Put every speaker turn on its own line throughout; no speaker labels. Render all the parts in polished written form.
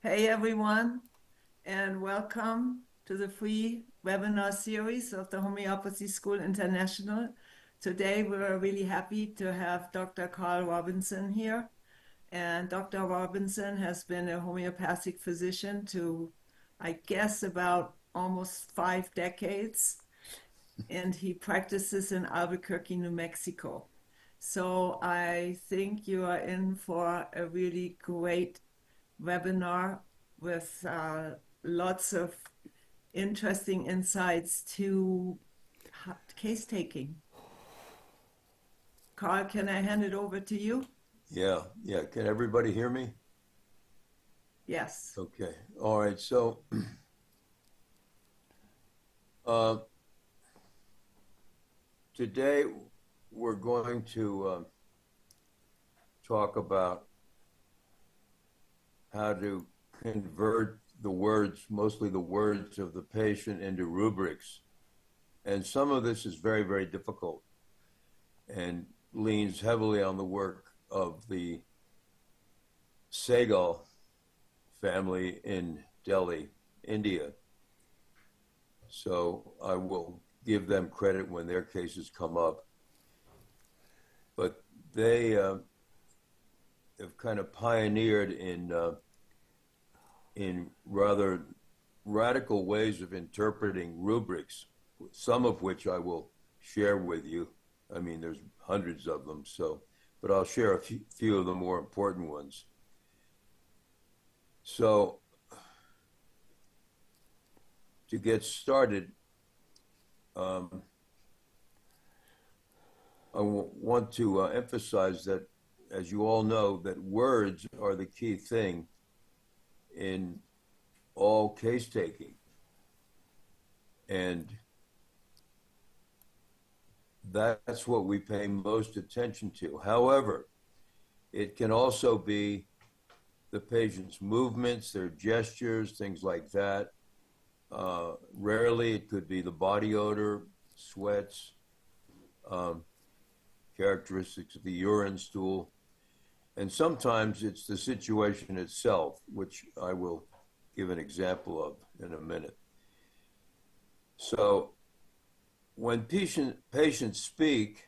Hey everyone, and welcome to the free webinar series of the Homeopathy School International. Today we're really happy to have Dr. Karl Robinson here. And Dr. Robinson has been a homeopathic physician to, I guess, about almost 5 decades, and he practices in Albuquerque, New Mexico. So I think you are in for a really great webinar with lots of interesting insights to case taking. Carl, can I hand it over to you?
Yeah. Can everybody hear me?
Yes.
Okay. All right. So, uh, today we're going to talk about how to convert the words, mostly the words of the patient, into rubrics. And some of this is very, very difficult and leans heavily on the work of the Sehgal family in Delhi, India. So I will give them credit when their cases come up. But they have kind of pioneered in rather radical ways of interpreting rubrics, some of which I will share with you. I mean, there's hundreds of them, but I'll share a few of the more important ones. So, to get started, um, I want to emphasize that, as you all know, that words are the key thing in all case taking. And that's what we pay most attention to. However, it can also be the patient's movements, their gestures, things like that. Rarely, it could be the body odor, sweats, um, characteristics of the urine stool. And sometimes it's the situation itself, which I will give an example of in a minute. So when patients speak,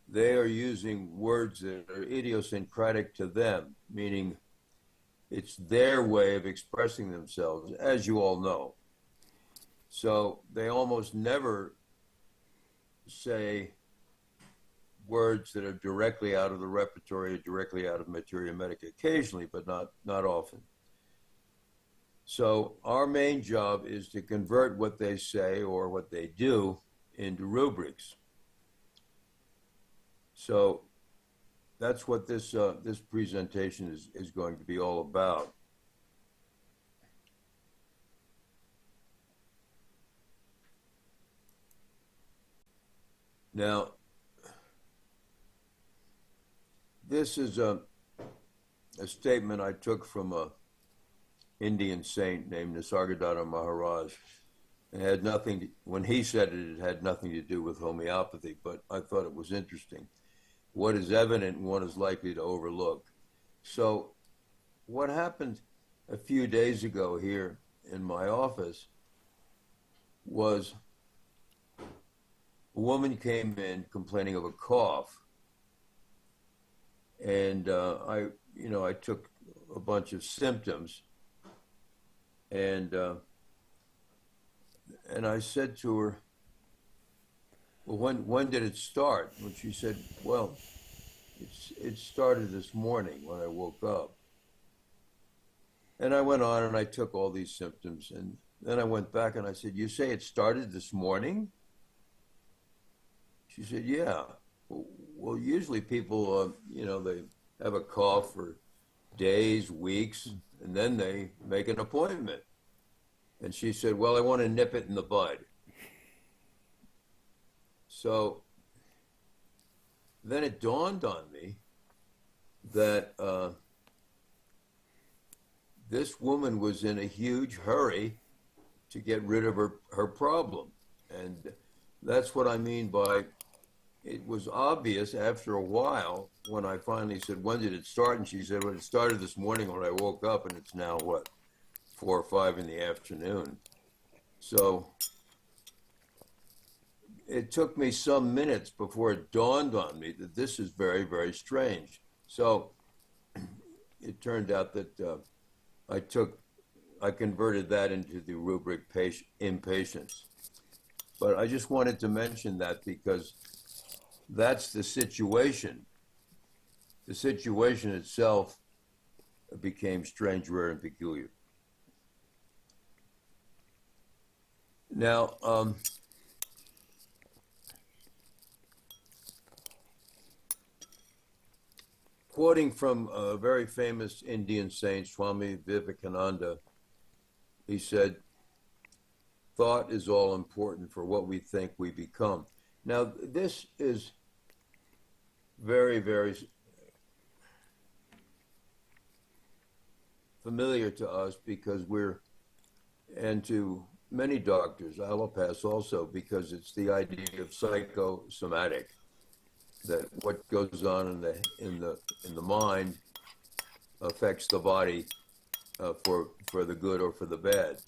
they are using words that are idiosyncratic to them, meaning it's their way of expressing themselves, as you all know. So they almost never say words that are directly out of the repertory or directly out of materia medica, occasionally, but not often. So our main job is to convert what they say or what they do into rubrics. So that's what this presentation is going to be all about. Now, this is a statement I took from a Indian saint named Nisargadatta Maharaj. It had nothing, when he said it, it had nothing to do with homeopathy, but I thought it was interesting. What is evident, one is likely to overlook. So what happened a few days ago here in my office was a woman came in complaining of a cough, and I took a bunch of symptoms, and I said to her, "Well, when did it start?" And she said, "Well, it started this morning when I woke up." And I went on and I took all these symptoms, and then I went back and I said, "You say it started this morning?" She said, "Yeah." Well, usually people, they have a cough for days, weeks, and then they make an appointment. And she said, "Well, I want to nip it in the bud." So then it dawned on me that this woman was in a huge hurry to get rid of her problem. And that's what I mean by it was obvious after a while when I finally said, "When did it start?" And she said, "Well, it started this morning when I woke up, and it's now what, 4 or 5 in the afternoon." So it took me some minutes before it dawned on me that this is very, very strange. So it turned out that I took, I converted that into the rubric impatience. But I just wanted to mention that because that's the situation. The situation itself became strange, rare, and peculiar. Now, quoting from a very famous Indian saint, Swami Vivekananda, he said, "Thought is all important for what we think we become." Now, this is very, very familiar to us because and to many doctors, allopaths also, because it's the idea of psychosomatic, that what goes on in the mind affects the body for the good or for the bad.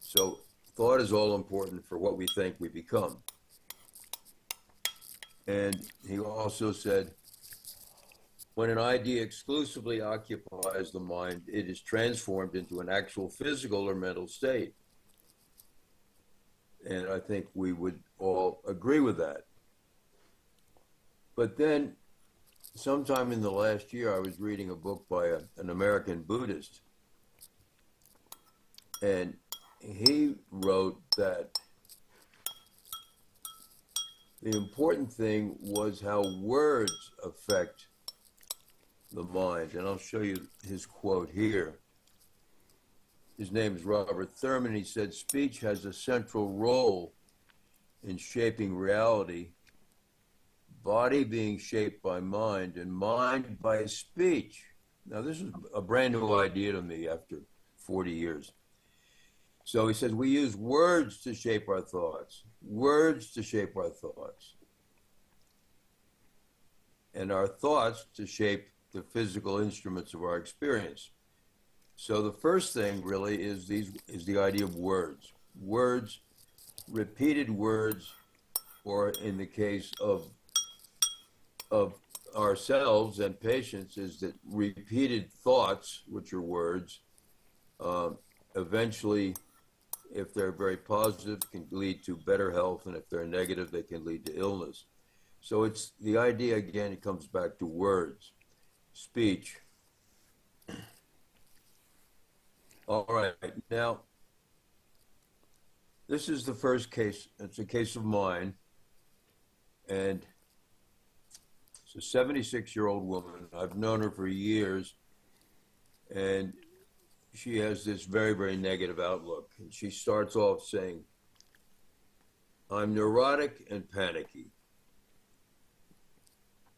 So thought is all important for what we think we become. And he also said, when an idea exclusively occupies the mind, it is transformed into an actual physical or mental state. And I think we would all agree with that. But then, sometime in the last year, I was reading a book by an American Buddhist. And he wrote that the important thing was how words affect the mind. And I'll show you his quote here. His name is Robert Thurman. He said, "Speech has a central role in shaping reality, body being shaped by mind, and mind by speech." Now, this is a brand new idea to me after 40 years. So he says, we use words to shape our thoughts, words to shape our thoughts, and our thoughts to shape the physical instruments of our experience. So the first thing really is the idea of words. Words, repeated words, or in the case of ourselves and patients, is that repeated thoughts, which are words, eventually, if they're very positive, can lead to better health, and if they're negative, they can lead to illness. So it's the idea, again, it comes back to words, speech. All right, now, this is the first case. It's a case of mine, and it's a 76-year-old woman. I've known her for years, and she has this very, very negative outlook. And she starts off saying, "I'm neurotic and panicky.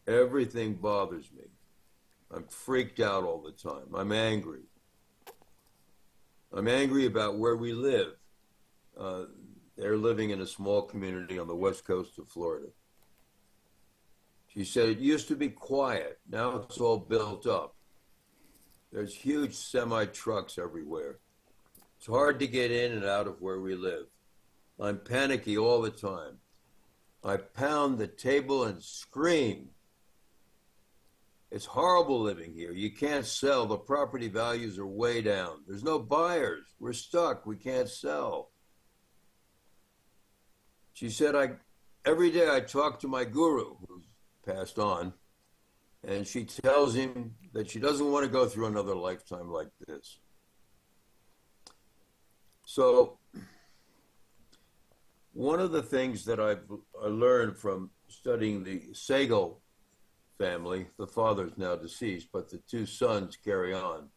Everything bothers me. I'm freaked out all the time. I'm angry. I'm angry about where we live." They're living in a small community on the west coast of Florida. She said, "It used to be quiet. Now it's all built up. There's huge semi-trucks everywhere. It's hard to get in and out of where we live. I'm panicky all the time. I pound the table and scream. It's horrible living here. You can't sell. The property values are way down. There's no buyers. We're stuck. We can't sell." She said, every day I talk to my guru, who's passed on, and she tells him that she doesn't want to go through another lifetime like this. So one of the things that I learned from studying the Segal family, the father's now deceased, but the two sons carry on.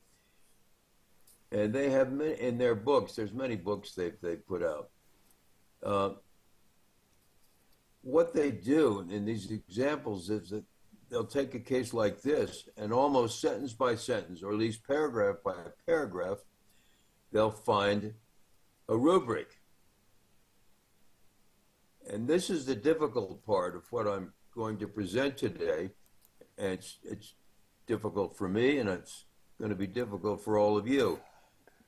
And they have, in their books, there's many books they've put out. What they do in these examples is that they'll take a case like this and almost sentence by sentence, or at least paragraph by paragraph, they'll find a rubric. And this is the difficult part of what I'm going to present today. And it's difficult for me, and it's going to be difficult for all of you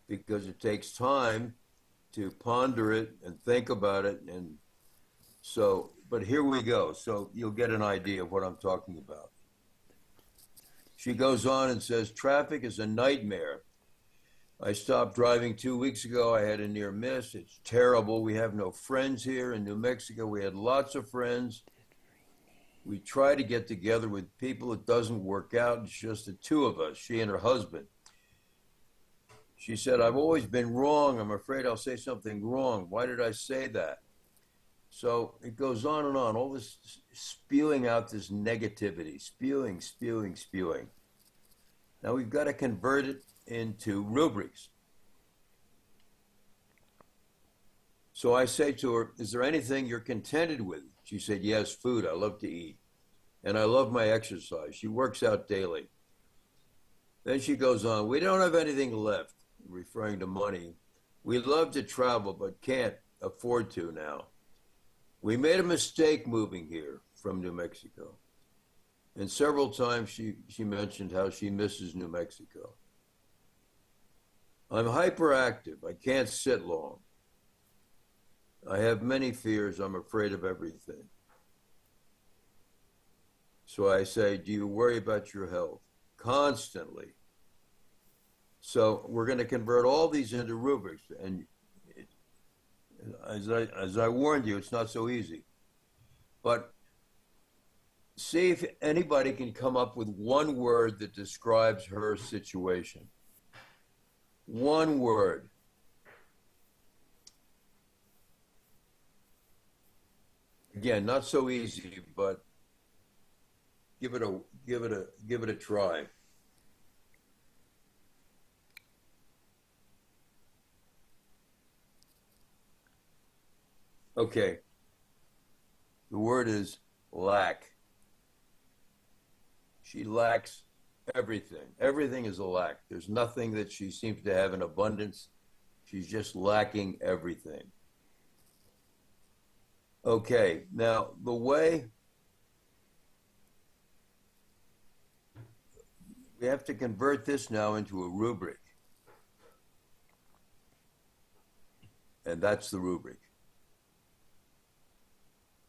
because it takes time to ponder it and think about it. And so, but here we go. So you'll get an idea of what I'm talking about. She goes on and says, traffic is a nightmare. I stopped driving 2 weeks ago. I had a near miss. It's terrible. We have no friends here in New Mexico. We had lots of friends. We try to get together with people. It doesn't work out. It's just the two of us, she and her husband. She said, I've always been wrong. I'm afraid I'll say something wrong. Why did I say that? So it goes on and on, all this spewing out this negativity, spewing. Now we've got to convert it into rubrics. So I say to her, is there anything you're contented with? She said, yes, food. I love to eat. And I love my exercise. She works out daily. Then she goes on, we don't have anything left, referring to money. We love to travel, but can't afford to now. We made a mistake moving here from New Mexico. And several times she mentioned how she misses New Mexico. I'm hyperactive. I can't sit long. I have many fears. I'm afraid of everything. So I say, do you worry about your health? Constantly. So we're going to convert all these into rubrics. And as I warned you, it's not so easy. But see if anybody can come up with one word that describes her situation. One word. Again, not so easy, but give it a try. Okay. The word is lack. She lacks everything. Everything is a lack. There's nothing that she seems to have in abundance. She's just lacking everything. Okay, now the way we have to convert this now into a rubric. And that's the rubric.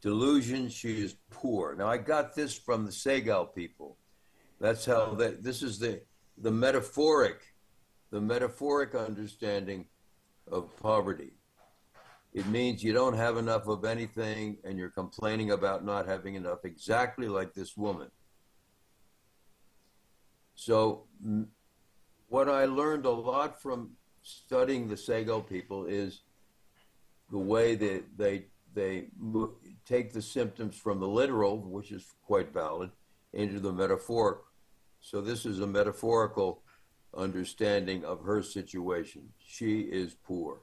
Delusion, she is poor. Now I got this from the Segal people. That's how this is the metaphoric understanding of poverty. It means you don't have enough of anything and you're complaining about not having enough, exactly like this woman. So what I learned a lot from studying the Segal people is the way that they take the symptoms from the literal, which is quite valid, into the metaphorical. So this is a metaphorical understanding of her situation. She is poor.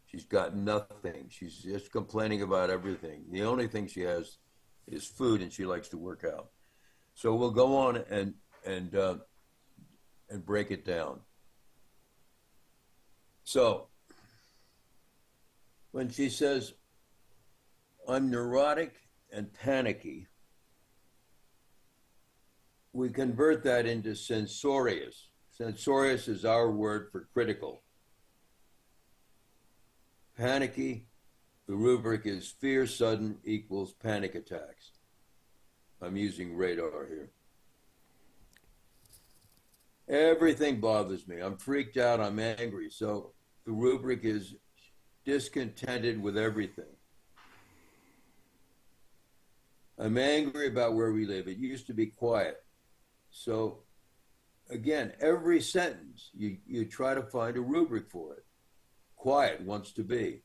She's got nothing. She's just complaining about everything. The only thing she has is food, and she likes to work out. So we'll go on and break it down. So when she says, I'm neurotic and panicky, we convert that into censorious. Censorious is our word for critical. Panicky, the rubric is fear sudden equals panic attacks. I'm using radar here. Everything bothers me. I'm freaked out. I'm angry. So the rubric is discontented with everything. I'm angry about where we live. It used to be quiet. So again, every sentence, you try to find a rubric for it. Quiet wants to be.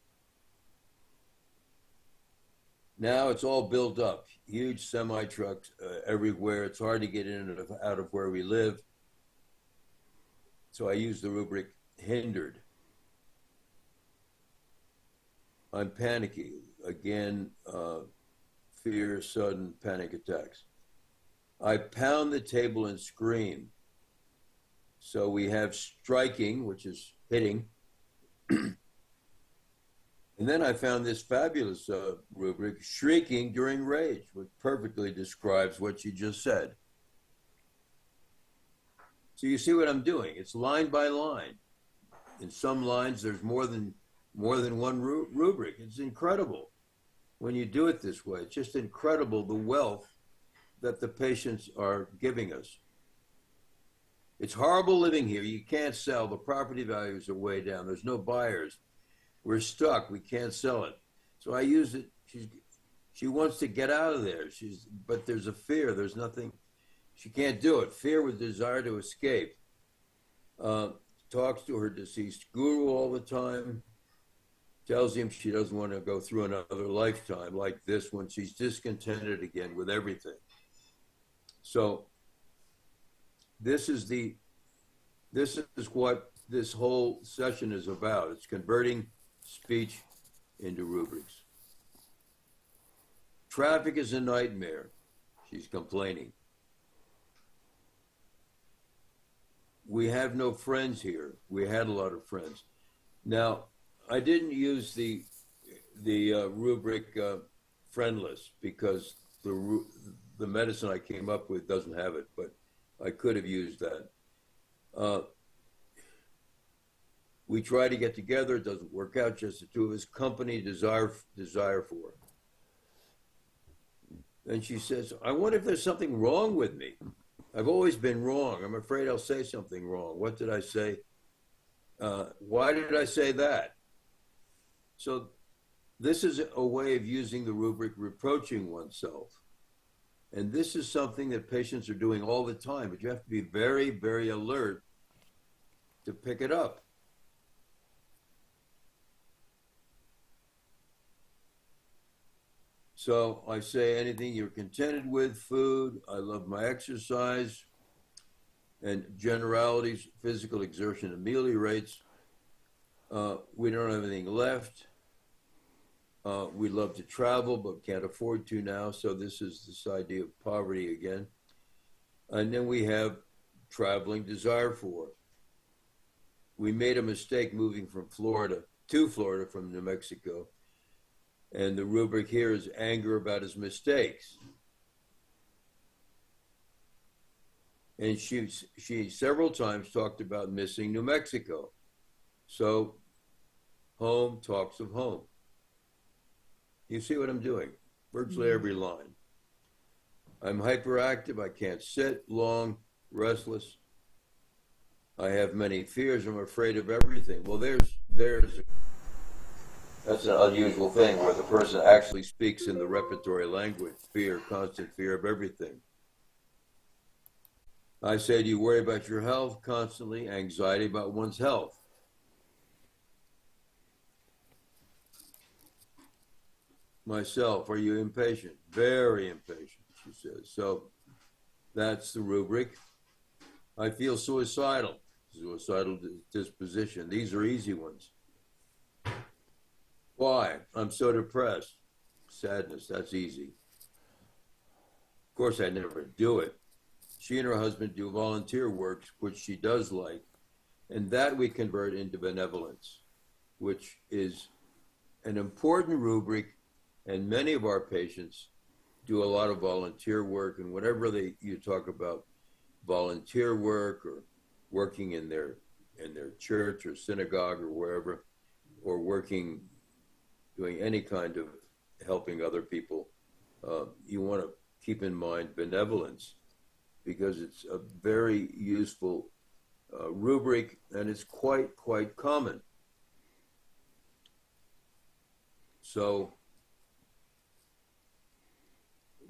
Now it's all built up. Huge semi-trucks everywhere. It's hard to get in and out of where we live. So I use the rubric hindered. I'm panicky. Again, fear, sudden panic attacks. I pound the table and scream. So we have striking, which is hitting, And then I found this fabulous rubric, shrieking during rage, which perfectly describes what you just said. So you see what I'm doing? It's line by line. In some lines, there's more than one rubric. It's incredible when you do it this way. It's just incredible the wealth that the patients are giving us. It's horrible living here. You can't sell. The property values are way down. There's no buyers. We're stuck. We can't sell it. So I use it. She wants to get out of there. But there's a fear. There's nothing. She can't do it. Fear with desire to escape. Talks to her deceased guru all the time. Tells him she doesn't want to go through another lifetime like this when she's discontented again with everything. So this is what this whole session is about. It's converting speech into rubrics. Traffic is a nightmare, she's complaining. We have no friends here. We had a lot of friends. Now, I didn't use the rubric friendless because the medicine I came up with doesn't have it, but I could have used that. We try to get together. It doesn't work out. Just the two of us. Company, desire for. And she says, I wonder if there's something wrong with me. I've always been wrong. I'm afraid I'll say something wrong. What did I say? Why did I say that? So this is a way of using the rubric reproaching oneself. And this is something that patients are doing all the time, but you have to be very, very alert to pick it up. So I say anything you're contented with, food, I love my exercise, and generalities, physical exertion ameliorates. We don't have anything left. We love to travel, but can't afford to now. So this is this idea of poverty again. And then we have traveling, desire for. We made a mistake moving from Florida to Florida from New Mexico. And the rubric here is anger about his mistakes. And she several times talked about missing New Mexico. So home talks of home. You see what I'm doing? Virtually every line. I'm hyperactive. I can't sit long, restless. I have many fears. I'm afraid of everything. Well, that's an unusual thing where the person actually speaks in the repertory language. Fear, constant fear of everything. I say, do you worry about your health constantly? Anxiety about one's health. Myself, are you impatient? Very impatient, she says. So that's the rubric. I feel suicidal disposition. These are easy ones. Why? I'm so depressed. Sadness, that's easy. Of course, I never do it. She and her husband do volunteer work, which she does like, and that we convert into benevolence, which is an important rubric. And many of our patients do a lot of volunteer work, and whatever you talk about volunteer work or working in their church or synagogue or wherever, or doing any kind of helping other people, you want to keep in mind benevolence, because it's a very useful rubric, and it's quite common. So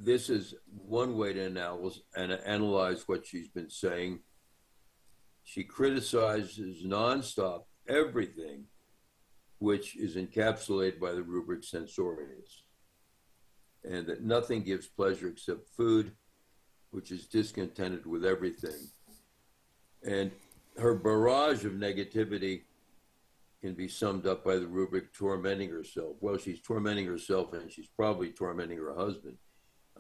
this is one way to analyze what she's been saying. She criticizes nonstop everything which is encapsulated by the rubric sensorious, and that nothing gives pleasure except food, which is discontented with everything. And her barrage of negativity can be summed up by the rubric tormenting herself. Well, she's tormenting herself, and she's probably tormenting her husband.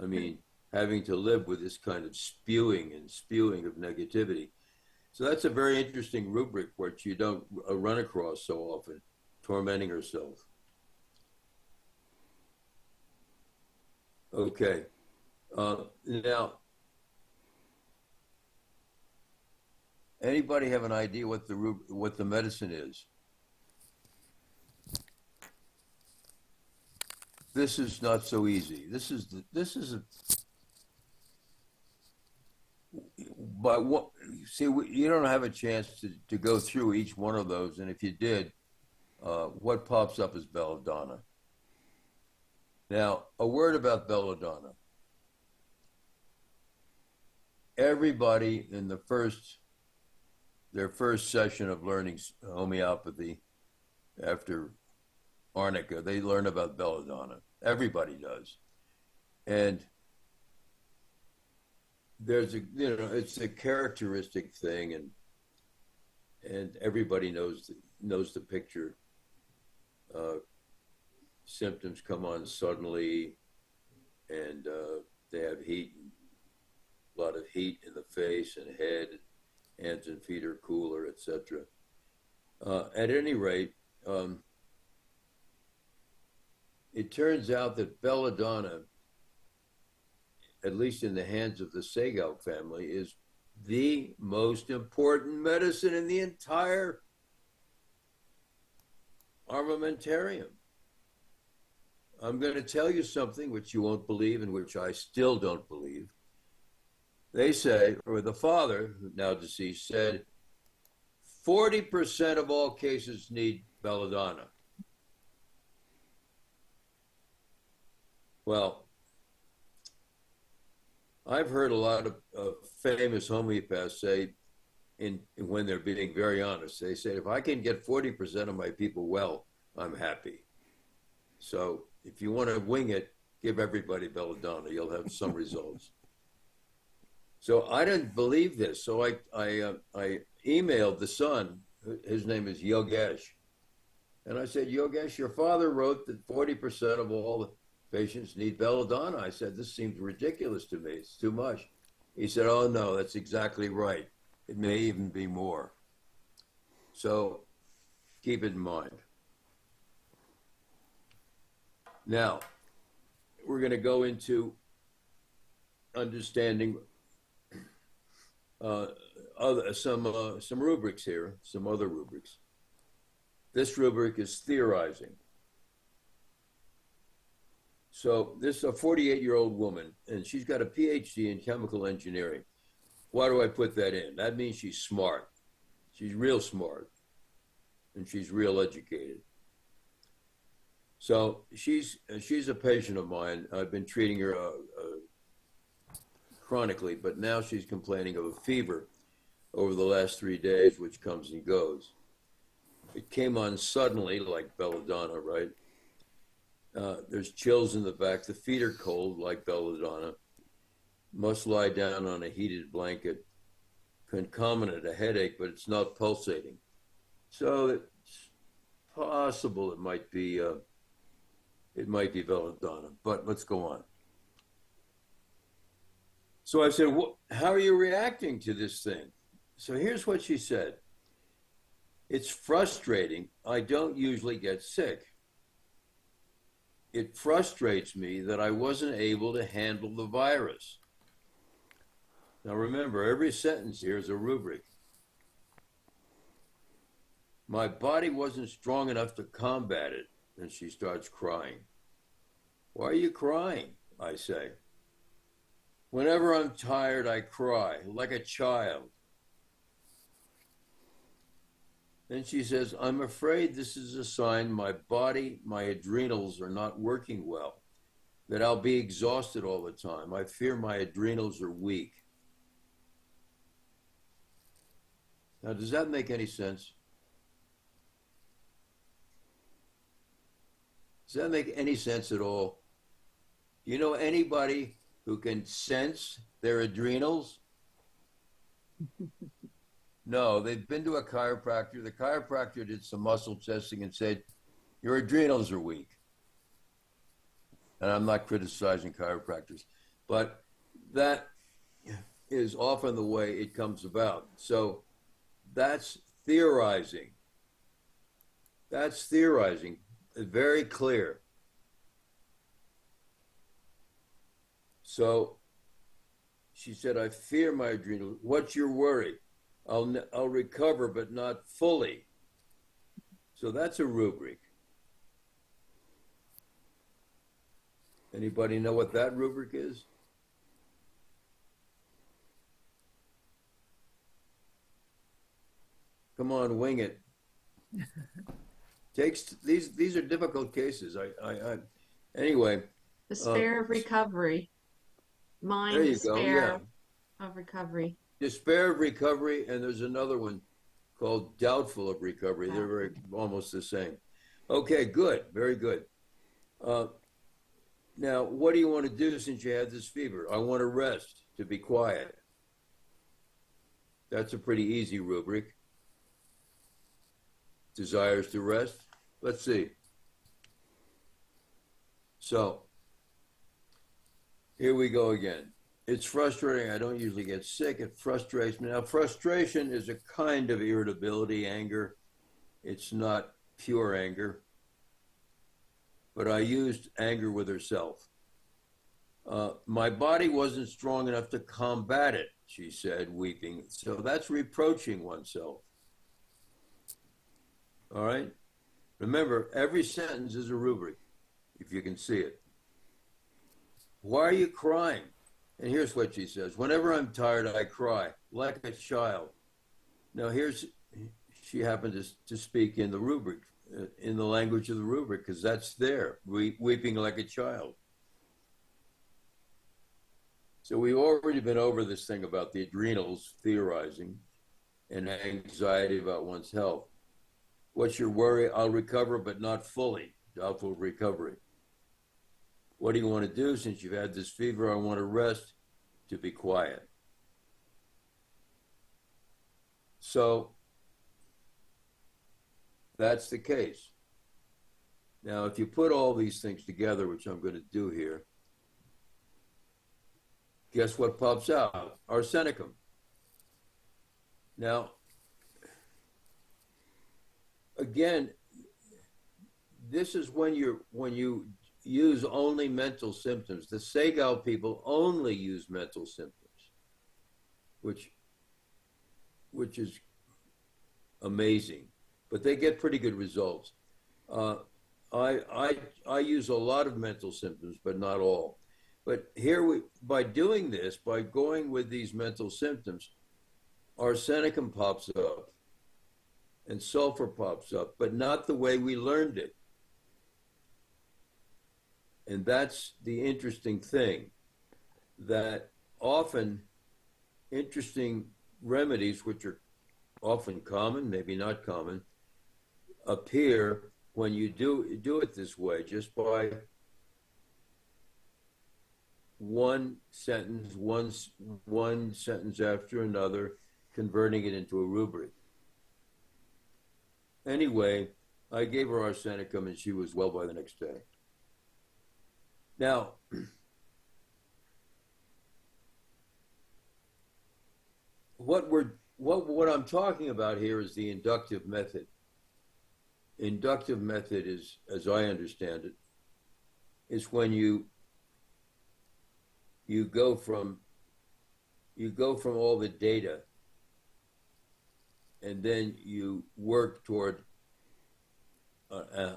I mean, having to live with this kind of spewing of negativity. So that's a very interesting rubric, which you don't run across so often, tormenting herself. Okay. Now, anybody have an idea what the medicine is? This is not so easy. This is a, but what, see, you don't have a chance to go through each one of those, and if you did, what pops up is belladonna. Now, a word about belladonna. Everybody in their first session of learning homeopathy after arnica, they learn about belladonna. Everybody does, and it's a characteristic thing, and everybody knows the picture. Uh, Symptoms come on suddenly, and they have heat, a lot of heat in the face and head, hands and feet are cooler, etc. At any rate, it turns out that belladonna, at least in the hands of the Segal family, is the most important medicine in the entire armamentarium. I'm going to tell you something which you won't believe and which I still don't believe. They say, or the father, now deceased, said 40% of all cases need belladonna. Well, I've heard a lot of famous homeopaths say, when they're being very honest, they say, if I can get 40% of my people well, I'm happy. So if you want to wing it, give everybody belladonna. You'll have some results. So I didn't believe this. So I emailed the son. His name is Yogesh. And I said, Yogesh, your father wrote that 40% of all the patients need belladonna. I said, this seems ridiculous to me. It's too much. He said, oh, no, that's exactly right. It may even be more. So keep it in mind. Now, we're going to go into understanding some rubrics here, some other rubrics. This rubric is theorizing. So this is a 48-year-old woman, and she's got a PhD in chemical engineering. Why do I put that in? That means she's smart. She's real smart, and she's real educated. So she's a patient of mine. I've been treating her chronically, but now she's complaining of a fever over the last 3 days, which comes and goes. It came on suddenly, like belladonna, right? There's chills in the back. The feet are cold, like belladonna. Must lie down on a heated blanket. Concomitant, a headache, but it's not pulsating. So it's possible it might be belladonna. But let's go on. So I said, how are you reacting to this thing? So here's what she said. It's frustrating. I don't usually get sick. It frustrates me that I wasn't able to handle the virus. Now remember, every sentence here is a rubric. My body wasn't strong enough to combat it, and she starts crying. Why are you crying? I say. Whenever I'm tired, I cry, like a child. Then she says, I'm afraid this is a sign my body, my adrenals are not working well, that I'll be exhausted all the time. I fear my adrenals are weak. Now, does that make any sense? Does that make any sense at all? Do you know anybody who can sense their adrenals? No, they've been to a chiropractor. The chiropractor did some muscle testing and said, your adrenals are weak. And I'm not criticizing chiropractors, but that is often the way it comes about. So that's theorizing. That's theorizing. It's very clear. So she said, I fear my adrenal. What's your worry? I'll recover, but not fully. So that's a rubric. Anybody know what that rubric is? Come on, wing it. Takes these are difficult cases. Anyway.
Despair of recovery.
There
Mind
you go. Yeah,
despair of recovery.
despair of recovery, and there's another one called doubtful of recovery. They're very
Doubtful.
almost the same. Okay, good, very good. Uh, Now, what do you want to do since you had this fever? I want to rest, to be quiet. That's a pretty easy rubric. Desires to rest. Let's see. So, here we go again. It's frustrating. I don't usually get sick. It frustrates me. Now, frustration is a kind of irritability, anger. It's not pure anger. But I used anger with herself. My body wasn't strong enough to combat it, she said, weeping. So that's reproaching oneself. All right? Remember, every sentence is a rubric, if you can see it. Why are you crying? And here's what she says. Whenever I'm tired, I cry, like a child. Now, she happened to speak in the rubric, in the language of the rubric, because that's there, weeping like a child. So we've already been over this thing about the adrenals theorizing and anxiety about one's health. What's your worry? I'll recover, but not fully. Doubtful recovery. What do you want to do since you've had this fever? I want to rest, to be quiet. So that's the case. Now, if you put all these things together, which I'm going to do here, guess what pops out? Arsenicum. Now, again, this is when you use only mental symptoms. The Segal people only use mental symptoms, which is amazing, but they get pretty good results. I use a lot of mental symptoms, but not all. But here by doing this, by going with these mental symptoms, arsenicum pops up and sulfur pops up, but not the way we learned it. And that's the interesting thing, that often interesting remedies, which are often common, maybe not common, appear when you do it this way, just by one sentence after another, converting it into a rubric. Anyway, I gave her arsenicum and she was well by the next day. Now, what I'm talking about here is the inductive method. Inductive method is, as I understand it, is when you go from all the data and then you work toward a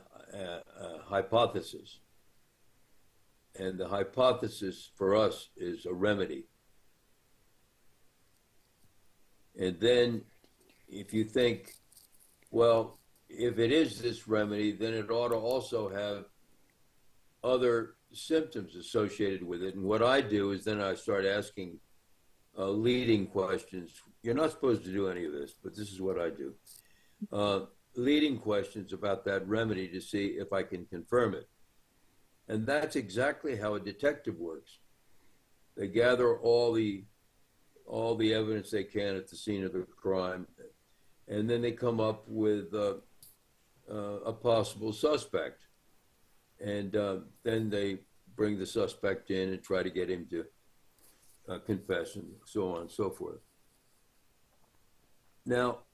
hypothesis. And the hypothesis for us is a remedy. And then if you think, well, if it is this remedy, then it ought to also have other symptoms associated with it. And what I do is then I start asking leading questions. You're not supposed to do any of this, but this is what I do. Leading questions about that remedy to see if I can confirm it. And that's exactly how a detective works. They gather all the evidence they can at the scene of the crime, and then they come up with a possible suspect. And then they bring the suspect in and try to get him to confess and so on and so forth. Now,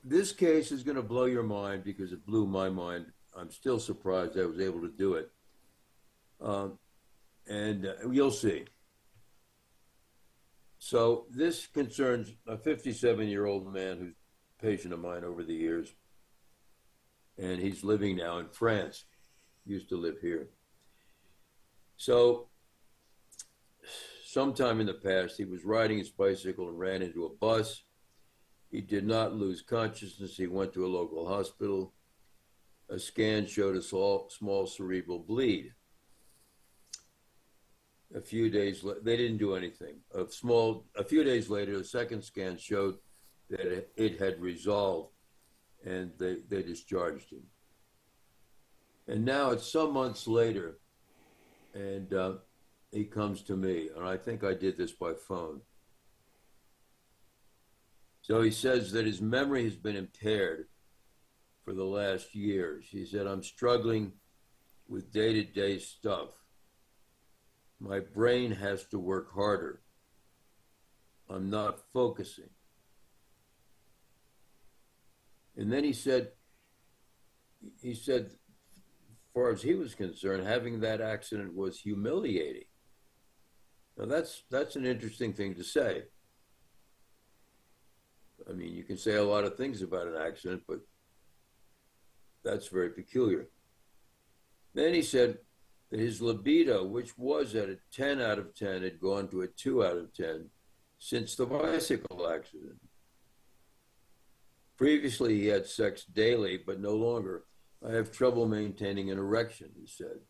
this case is going to blow your mind because it blew my mind. I'm still surprised I was able to do it. And you'll see. So this concerns a 57-year-old man who's a patient of mine over the years, and he's living now in France. Used to live here. So sometime in the past, he was riding his bicycle and ran into a bus. He did not lose consciousness. He went to a local hospital. A scan showed a small cerebral bleed. A few days later, they didn't do anything. A few days later, a second scan showed that it had resolved, and they discharged him. And now it's some months later, and he comes to me, and I think I did this by phone. So he says that his memory has been impaired for the last years. He said, I'm struggling with day-to-day stuff. My brain has to work harder. I'm not focusing. And then he said, as far as he was concerned, having that accident was humiliating. Now that's an interesting thing to say. I mean, you can say a lot of things about an accident, but that's very peculiar. Then he said that his libido, which was at a 10 out of 10, had gone to a 2 out of 10 since the bicycle accident. Previously, he had sex daily, but no longer. I have trouble maintaining an erection, he said.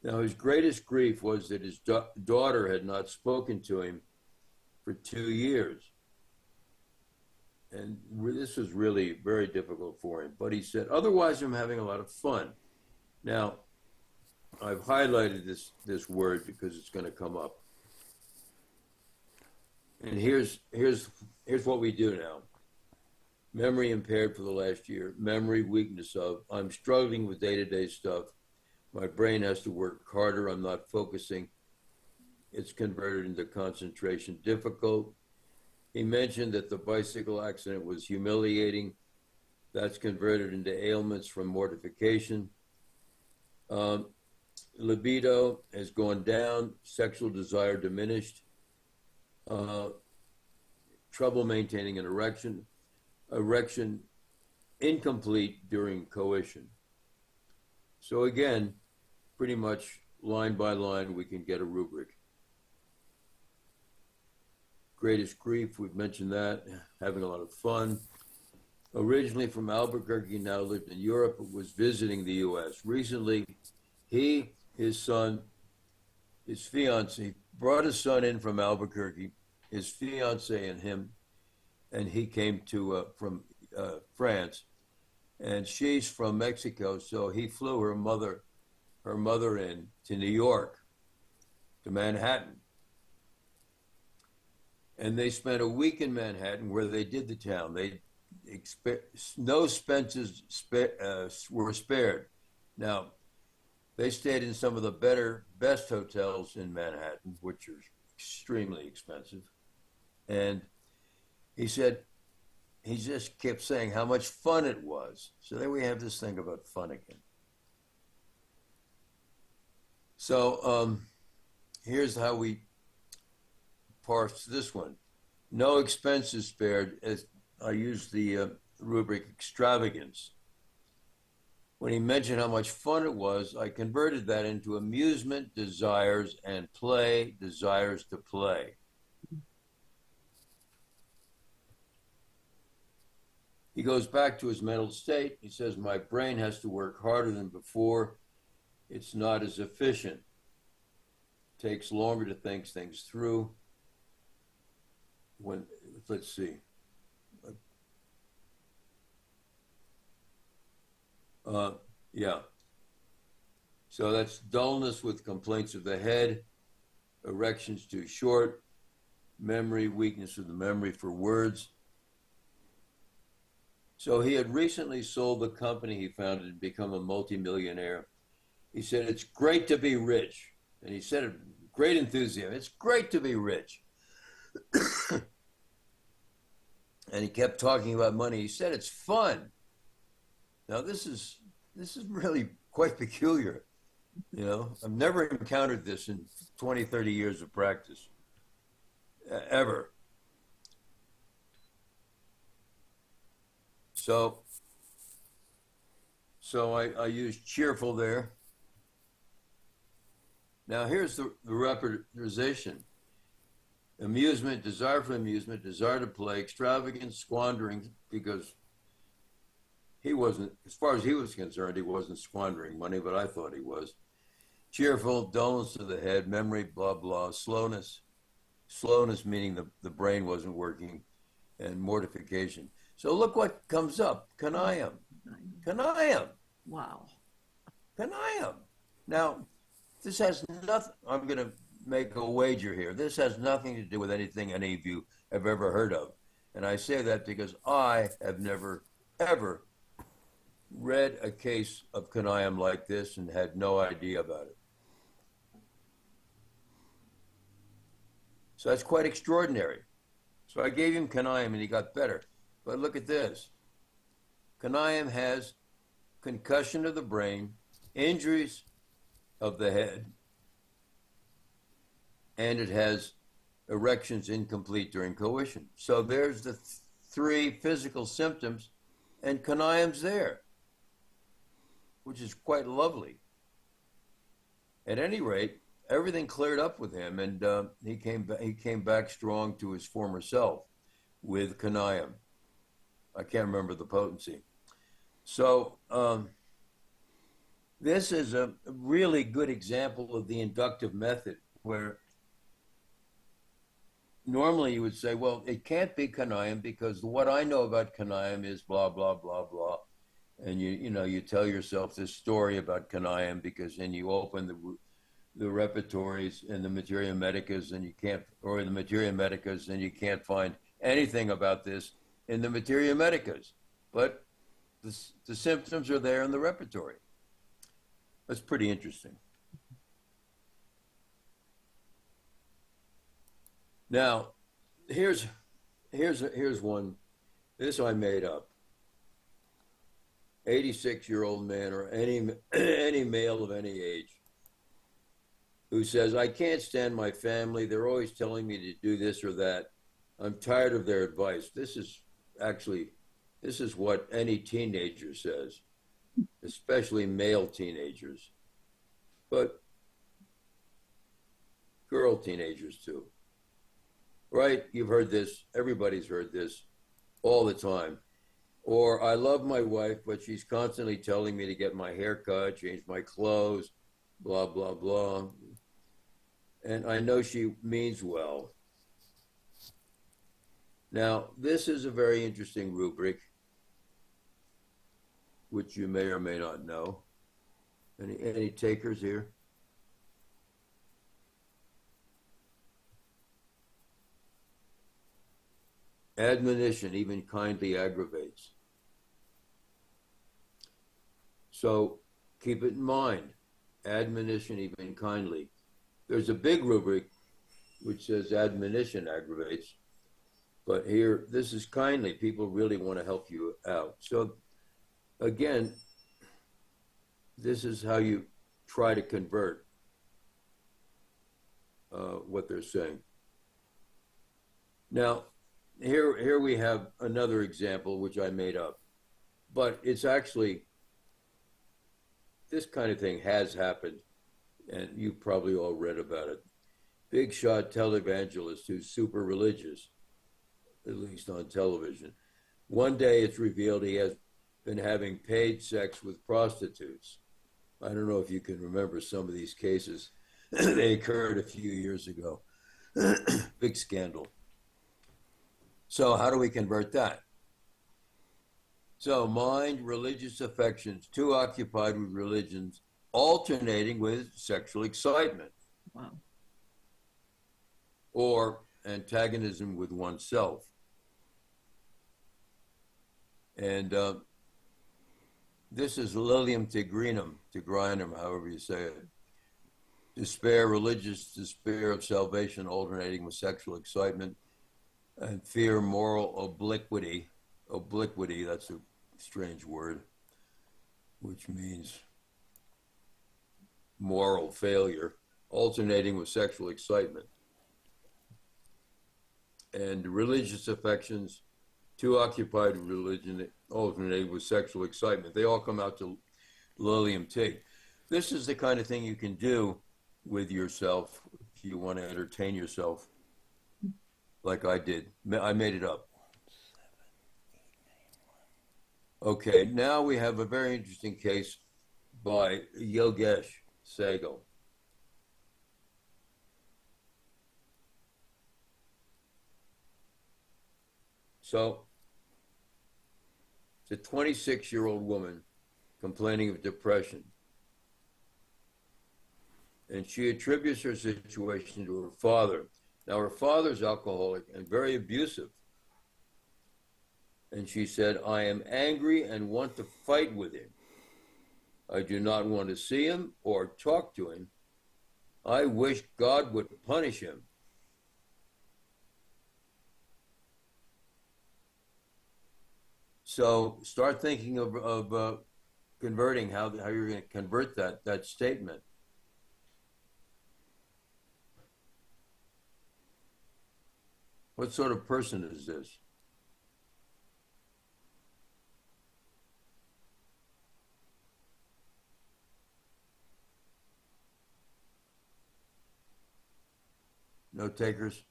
Now, his greatest grief was that his daughter had not spoken to him for 2 years. And this was really very difficult for him. But he said, otherwise, I'm having a lot of fun. Now, I've highlighted this word because it's going to come up. And here's what we do now. Memory impaired for the last year. Memory weakness of, I'm struggling with day-to-day stuff. My brain has to work harder. I'm not focusing. It's converted into concentration difficult. He mentioned that the bicycle accident was humiliating. That's converted into ailments from mortification. Libido has gone down. Sexual desire diminished. Trouble maintaining an erection. Erection incomplete during coition. So again, pretty much line by line, we can get a rubric. Greatest grief, we've mentioned that, having a lot of fun. Originally from Albuquerque, now lived in Europe, but was visiting the US. Recently, he, his son, his fiance, brought his son in from Albuquerque, his fiance and him, and he came from France, and she's from Mexico, so he flew her mother in to New York, to Manhattan. And they spent a week in Manhattan where they did the town. No expenses were spared. Now, they stayed in some of the best hotels in Manhattan, which are extremely expensive. And he said, he just kept saying how much fun it was. So then we have this thing about fun again. So here's how we parse this one. No expenses spared, as I use the rubric extravagance. When he mentioned how much fun it was, I converted that into amusement, desires, and play, desires to play. He goes back to his mental state. He says, my brain has to work harder than before. It's not as efficient. It takes longer to think things through. Let's see. Yeah. So that's dullness with complaints of the head, erections too short, memory, weakness of the memory for words. So he had recently sold the company he founded and become a multimillionaire. He said, it's great to be rich. And he said it with great enthusiasm. It's great to be rich. And he kept talking about money. He said, it's fun. Now, this is really quite peculiar. You know, I've never encountered this in 20, 30 years of practice. ever. So, I use cheerful there. Now here's the repetization. Amusement, desire for amusement, desire to play, extravagance, squandering, because he wasn't, as far as he was concerned, he wasn't squandering money, but I thought he was. Cheerful, dullness of the head, memory, blah, blah, slowness meaning the brain wasn't working, and mortification. So look what comes up, Kanayam. Kanayam.
Wow.
Kanayam. Now, this has nothing, I'm going to make a wager here. This has nothing to do with anything any of you have ever heard of. And I say that because I have never, ever read a case of Kanayam like this and had no idea about it. So that's quite extraordinary. So I gave him Kanayam and he got better. But look at this. Kanayam has concussion of the brain, injuries of the head, and it has erections incomplete during coition. So there's the three physical symptoms, and Kanayam's there, which is quite lovely. At any rate, everything cleared up with him, and he came back strong to his former self with Kanayam. I can't remember the potency. So this is a really good example of the inductive method, where normally you would say, well, it can't be Kanayam because what I know about Kanayam is blah, blah, blah, blah. And you tell yourself this story about Kanayam because then you open the repertories and the Materia Medicas and the Materia Medicas, and you can't find anything about this in the Materia Medicas. But the symptoms are there in the repertory. That's pretty interesting. Now, here's one. This I made up. 86-year-old man, or any male of any age, who says, I can't stand my family. They're always telling me to do this or that. I'm tired of their advice. This is what any teenager says, especially male teenagers, but girl teenagers too. Right? You've heard this. Everybody's heard this all the time. Or I love my wife, but she's constantly telling me to get my hair cut, change my clothes, blah, blah, blah. And I know she means well. Now, this is a very interesting rubric, which you may or may not know. Any takers here? Admonition even kindly aggravates. So keep it in mind. Admonition even kindly. There's a big rubric which says admonition aggravates, but here, this is kindly. People really want to help you out. So again, this is how you try to convert what they're saying. Now, here we have another example, which I made up, but it's actually, this kind of thing has happened, and you've probably all read about it. Big shot televangelist who's super religious, at least on television. One day it's revealed he has been having paid sex with prostitutes. I don't know if you can remember some of these cases. They occurred a few years ago. Big scandal. So how do we convert that? So mind, religious affections, too occupied with religions, alternating with sexual excitement.
Wow.
Or antagonism with oneself. And this is lilium tigrinum, however you say it. Despair, religious despair of salvation, alternating with sexual excitement, and fear, moral obliquity. Obliquity, that's a strange word, which means moral failure, alternating with sexual excitement. and religious affections, two occupied religion alternated with sexual excitement. They all come out to Lilium T. This is the kind of thing you can do with yourself if you want to entertain yourself, like I did. I made it up. Okay, now we have a very interesting case by Yogesh Sehgal. So, it's a 26-year-old woman complaining of depression. And she attributes her situation to her father. Now, her father's alcoholic and very abusive. And she said, I am angry and want to fight with him. I do not want to see him or talk to him. I wish God would punish him. So start thinking of converting, how you're going to convert that statement. What sort of person is this? No takers?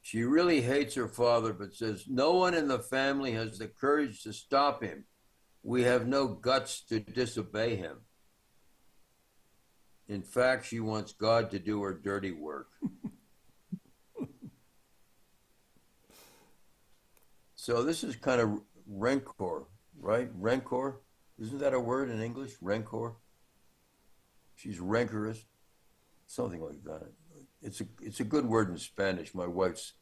She really hates her father, but says, no one in the family has the courage to stop him. We have no guts to disobey him. In fact, she wants God to do her dirty work. So this is kind of rancor, right? Rancor? Isn't that a word in English? Rancor? She's rancorous, something like that. It's a good word in Spanish. My wife's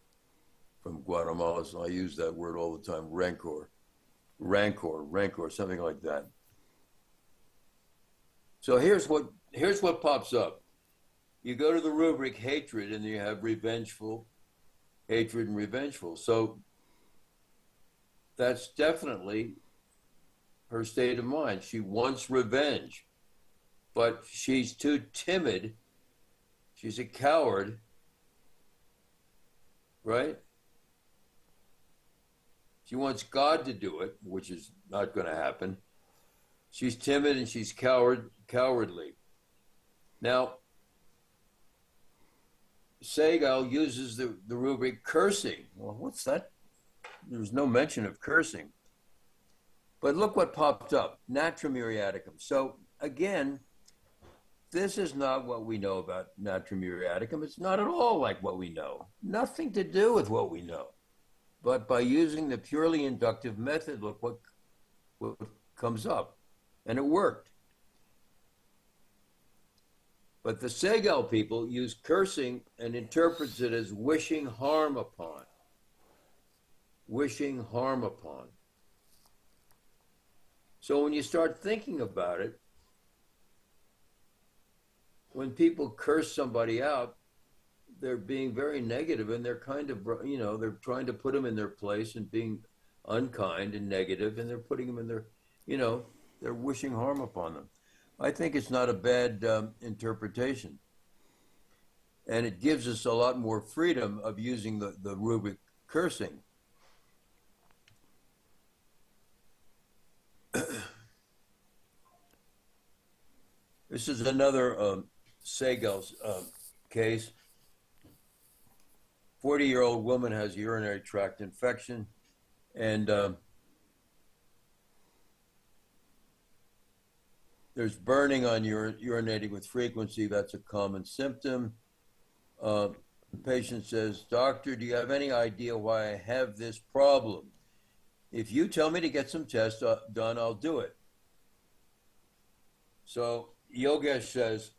from Guatemala, so I use that word all the time. Rancor, something like that. So here's what pops up. You go to the rubric hatred, and you have revengeful, hatred, and revengeful. So that's definitely her state of mind. She wants revenge, but she's too timid. She's a coward, right? She wants God to do it, which is not going to happen. She's timid and she's cowardly. Now, Sehgal uses the rubric cursing. Well, what's that? There's no mention of cursing. But look what popped up, natrum muriaticum. So again, this is not what we know about natrum muriaticum. It's not at all like what we know. Nothing to do with what we know. But by using the purely inductive method, look what comes up. And it worked. But the Sehgal people use cursing and interprets it as wishing harm upon. Wishing harm upon. So when you start thinking about it, when people curse somebody out, they're being very negative, and they're kind of, they're trying to put them in their place and being unkind and negative, and they're putting them in their, they're wishing harm upon them. I think it's not a bad interpretation. And it gives us a lot more freedom of using the rubric cursing. This is another Sehgal's case. 40-year-old woman has urinary tract infection, and there's burning on urinating with frequency. That's a common symptom. The patient says, doctor, do you have any idea why I have this problem? If you tell me to get some tests done, I'll do it. So Yogesh says,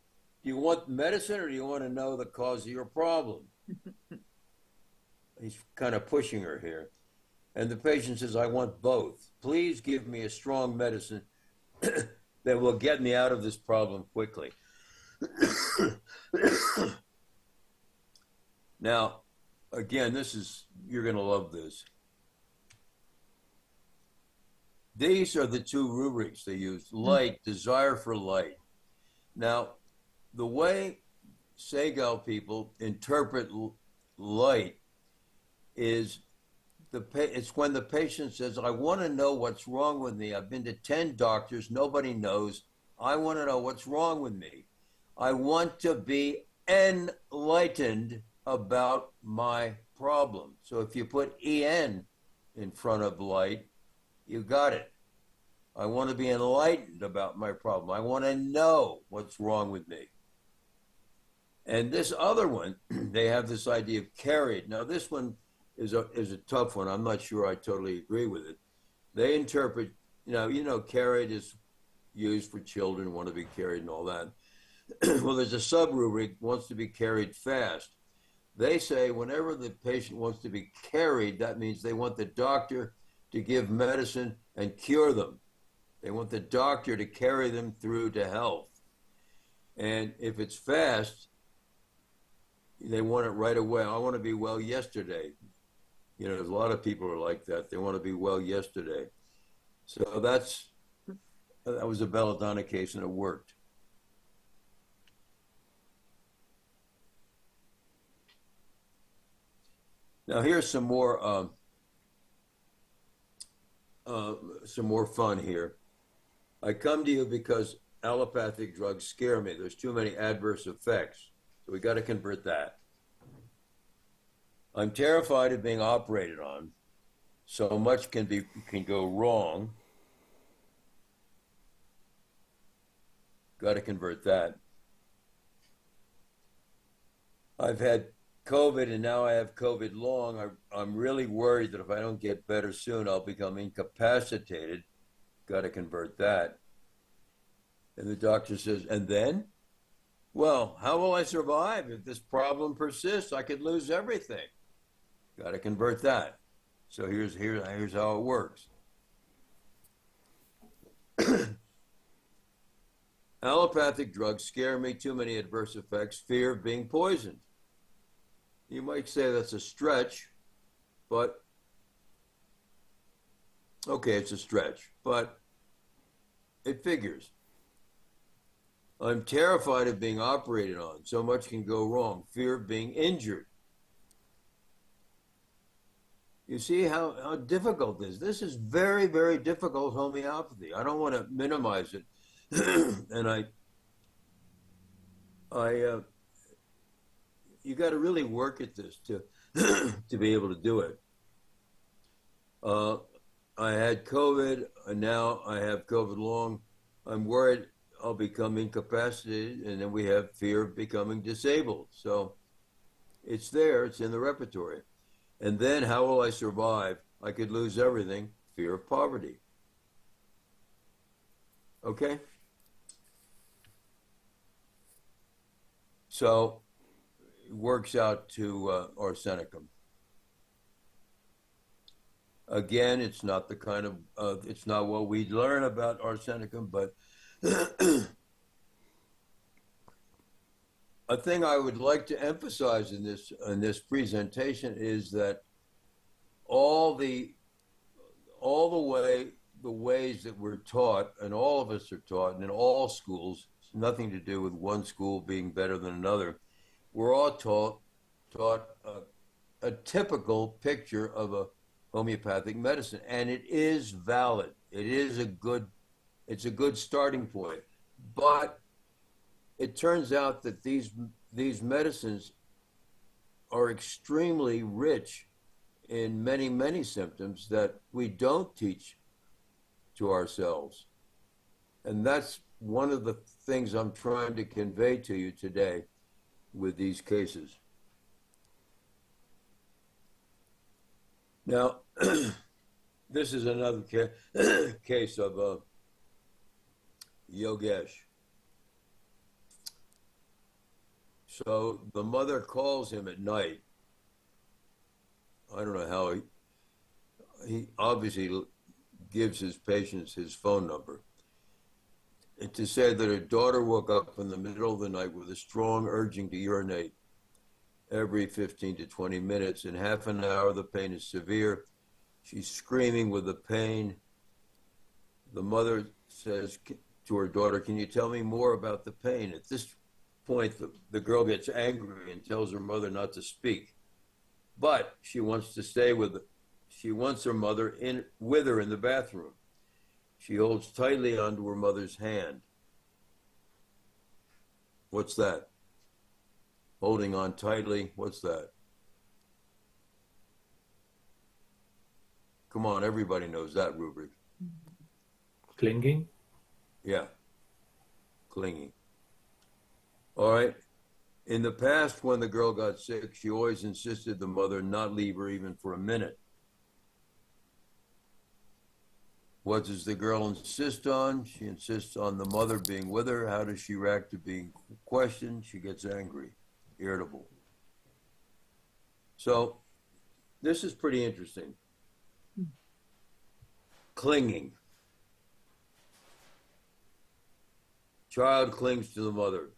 do you want medicine or do you want to know the cause of your problem? He's kind of pushing her here. And the patient says, I want both. Please give me a strong medicine that will get me out of this problem quickly. Now, again, you're going to love this. These are the two rubrics they use, light, desire for light. Now, the way Segal people interpret light is it's when the patient says, I want to know what's wrong with me. I've been to 10 doctors, nobody knows. I want to know what's wrong with me. I want to be enlightened about my problem. So if you put en in front of light, you got it. I want to be enlightened about my problem. I want to know what's wrong with me. And this other one, they have this idea of carried. Now, this one is a tough one. I'm not sure I totally agree with it. They interpret, carried is used for children, want to be carried and all that. Well, there's a sub-rubric, wants to be carried fast. They say whenever the patient wants to be carried, that means they want the doctor to give medicine and cure them. They want the doctor to carry them through to health. And if it's fast, they want it right away. I want to be well yesterday. There's a lot of people are like that. They want to be well yesterday. So that was a belladonna case, and it worked. Now here's some more fun here. I come to you because allopathic drugs scare me. There's too many adverse effects. So we got to convert that. I'm terrified of being operated on. So much can go wrong. Got to convert that. I've had COVID and now I have COVID long. I'm really worried that if I don't get better soon, I'll become incapacitated. Got to convert that. And the doctor says, and then? Well, how will I survive if this problem persists? I could lose everything. Got to convert that. So here's how it works. Allopathic drugs scare me, too many adverse effects, fear of being poisoned. You might say that's a stretch, but okay, it's a stretch, but it figures. I'm terrified of being operated on. So much can go wrong. Fear of being injured. You see how difficult this is. This is very, very difficult homeopathy. I don't want to minimize it. And you got to really work at this to to be able to do it. I had COVID, and now I have COVID long. I'm worried I'll become incapacitated, and then we have fear of becoming disabled. So it's there, it's in the repertoire. And then how will I survive? I could lose everything, fear of poverty. Okay? So it works out to arsenicum. Again, it's not the kind of, it's not what we learn about arsenicum, but a thing I would like to emphasize in this presentation is that all the ways that we're taught, and all of us are taught, and in all schools, it's nothing to do with one school being better than another. We're all taught a typical picture of a homeopathic medicine, and it is valid. It's a good starting point, but it turns out that these medicines are extremely rich in many, many symptoms that we don't teach to ourselves. And that's one of the things I'm trying to convey to you today with these cases. Now, this is another case of Yogesh. So the mother calls him at night. I don't know how he obviously gives his patients his phone number, and to say that her daughter woke up in the middle of the night with a strong urging to urinate every 15 to 20 minutes. In half an hour, the pain is severe. She's screaming with the pain. The mother says to her daughter, "Can you tell me more about the pain?" At this point, the girl gets angry and tells her mother not to speak, but she wants to stay with her. She wants her mother in with her in the bathroom. She holds tightly onto her mother's hand. What's that? Holding on tightly. What's that? Come on, everybody knows that rubric.
Clinging.
Yeah, clinging. All right. In the past, when the girl got sick, she always insisted the mother not leave her even for a minute. What does the girl insist on? She insists on the mother being with her. How does she react to being questioned? She gets angry, irritable. So this is pretty interesting. Clinging. Child clings to the mother.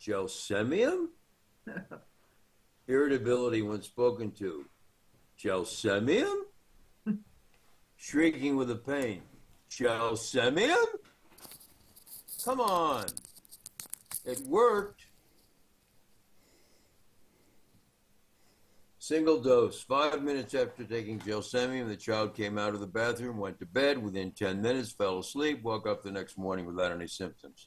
Gelsemium? Irritability when spoken to. Gelsemium? Shrieking with the pain. Gelsemium? Come on. It worked. Single dose. 5 minutes after taking gelsemium, the child came out of the bathroom, went to bed. Within 10 minutes, fell asleep, woke up the next morning without any symptoms.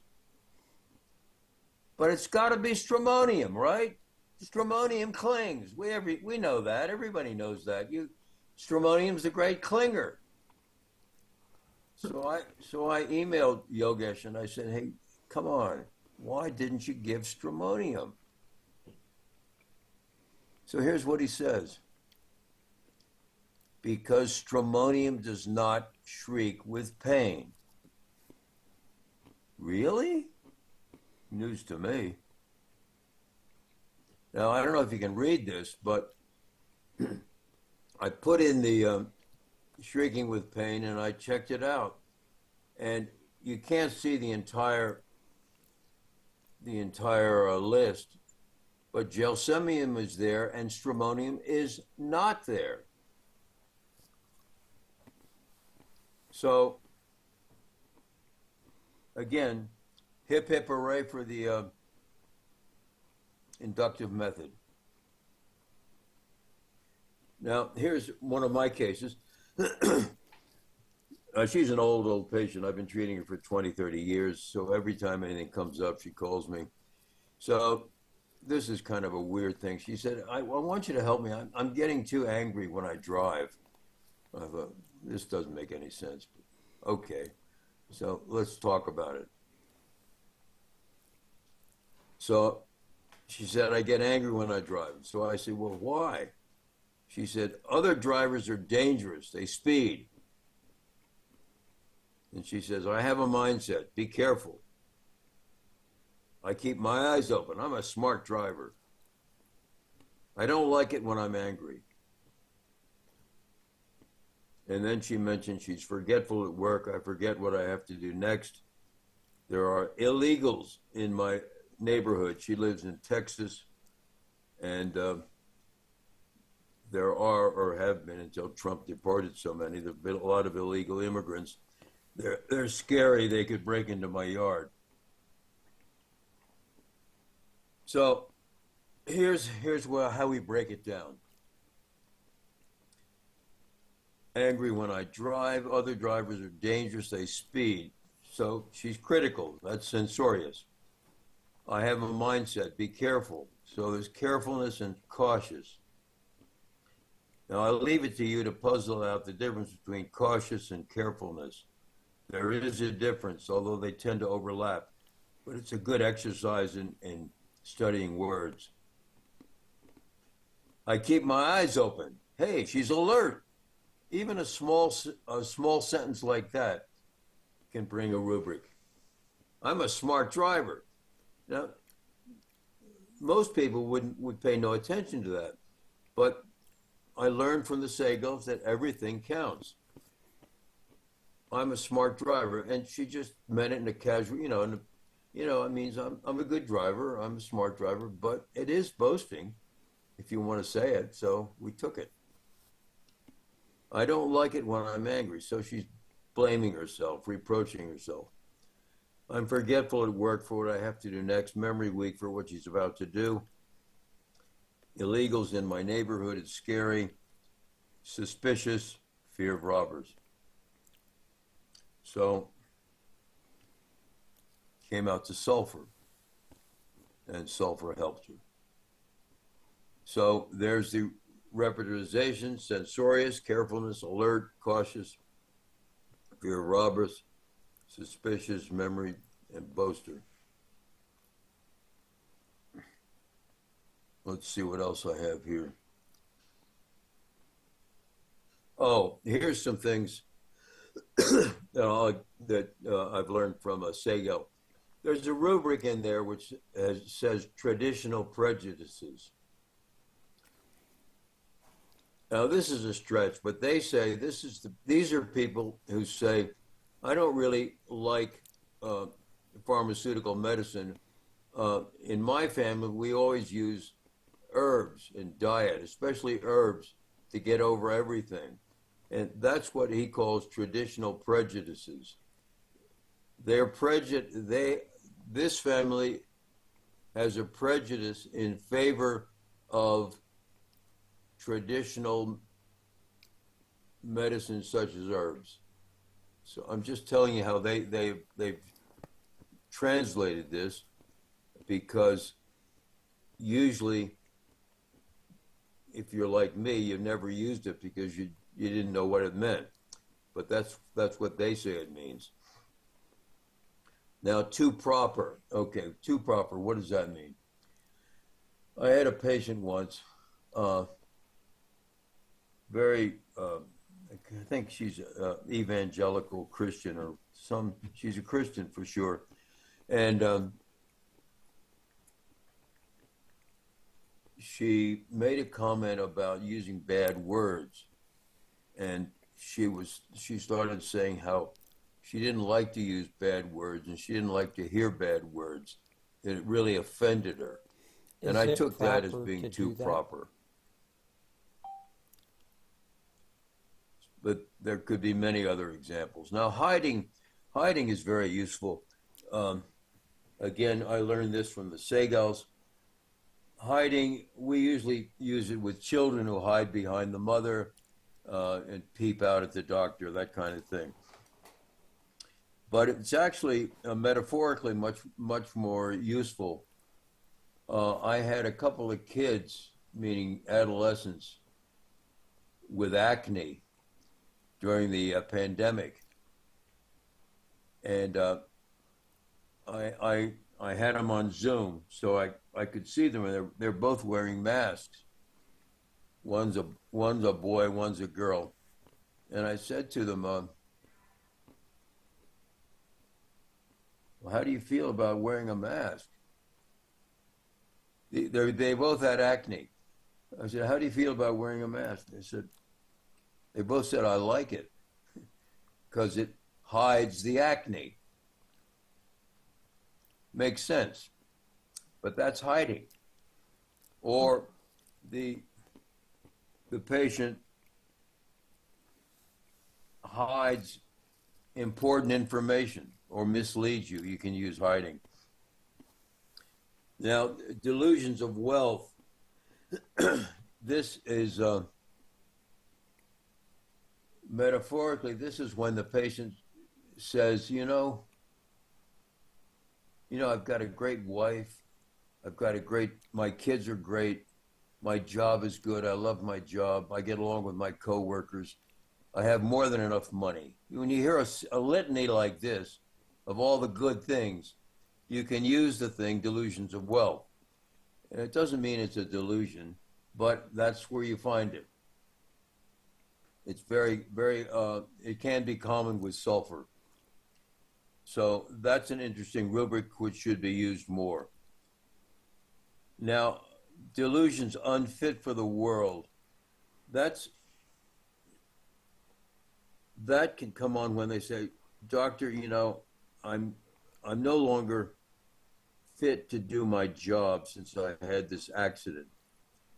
But it's got to be stramonium, right? Stramonium clings. We know that. Everybody knows that. Stramonium's a great clinger. So I emailed Yogesh and I said, hey, come on, why didn't you give stramonium? So here's what he says. Because stramonium does not shriek with pain. Really? News to me. Now, I don't know if you can read this, but I put in the shrieking with pain and I checked it out. And you can't see the entire list, but gelsemium is there and stramonium is not there. So, again, hip hip hooray for the inductive method. Now, here's one of my cases. She's an old patient. I've been treating her for 20, 30 years. So every time anything comes up, she calls me. So this is kind of a weird thing. She said, I want you to help me. I'm getting too angry when I drive. I thought, this doesn't make any sense. But okay, so let's talk about it. So she said, I get angry when I drive. So I said, well, why? She said, other drivers are dangerous. They speed. And she says, I have a mindset. Be careful. I keep my eyes open. I'm a smart driver. I don't like it when I'm angry. And then she mentioned she's forgetful at work. I forget what I have to do next. There are illegals in my neighborhood. She lives in Texas. And there are, or have been until Trump deported so many, there have been a lot of illegal immigrants. They're scary. They could break into my yard. So here's how we break it down. Angry when I drive. Other drivers are dangerous. They speed. So she's critical. That's censorious. I have a mindset. Be careful. So there's carefulness and cautious. Now I'll leave it to you to puzzle out the difference between cautious and carefulness. There is a difference, although they tend to overlap. But it's a good exercise in studying words. I keep my eyes open. Hey, she's alert. Even a small sentence like that can bring a rubric. I'm a smart driver. Now, most people would pay no attention to that. But I learned from the Sagals that everything counts. I'm a smart driver, and she just meant it in a casual, it means I'm a good driver, I'm a smart driver, but it is boasting, if you want to say it, so we took it. I don't like it when I'm angry, so she's blaming herself, reproaching herself. I'm forgetful at work for what I have to do next. Memory weak for what she's about to do. Illegals in my neighborhood. It's scary. Suspicious. Fear of robbers. So came out to sulfur, and sulfur helped her. So there's the repetization: censorious, carefulness, alert, cautious, fear of robbers, suspicious, memory, and boaster. Let's see what else I have here. Oh, here's some things that I've learned from Sego. There's a rubric in there which says traditional prejudices. Now, this is a stretch, but they say these are people who say, I don't really like pharmaceutical medicine. In my family, we always use herbs in diet, especially herbs, to get over everything. And that's what he calls traditional prejudices. This family has a prejudice in favor of traditional medicines such as herbs. So I'm just telling you how they've translated this, because usually if you're like me, you've never used it because you didn't know what it meant. But that's what they say it means. Now, too proper. Okay, too proper. What does that mean? I had a patient once, I think she's an evangelical Christian or she's a Christian for sure. And she made a comment about using bad words. And she started saying how she didn't like to use bad words and she didn't like to hear bad words. And it really offended her. And I took that as being too proper. But there could be many other examples. Now, hiding is very useful. Again, I learned this from the Segals. Hiding, we usually use it with children who hide behind the mother and peep out at the doctor, that kind of thing. But it's actually metaphorically much more useful. I had a couple of kids, meaning adolescents, with acne during the pandemic, and I had them on Zoom, so I could see them, and they're both wearing masks. One's a boy, one's a girl, and I said to them, well, how do you feel about wearing a mask? They both had acne. I said, how do you feel about wearing a mask? They both said, I like it because it hides the acne. Makes sense. But that's hiding. Or the patient hides important information or misleads you. You can use hiding. Now, delusions of wealth. This is metaphorically, this is when the patient says, I've got a great wife. My kids are great. My job is good. I love my job. I get along with my coworkers. I have more than enough money. When you hear a litany like this of all the good things, you can use the thing delusions of wealth. And it doesn't mean it's a delusion, but that's where you find it. It's very, very, it can be common with sulfur. So that's an interesting rubric which should be used more. Now, delusions unfit for the world. That can come on when they say, doctor, I'm no longer fit to do my job since I had this accident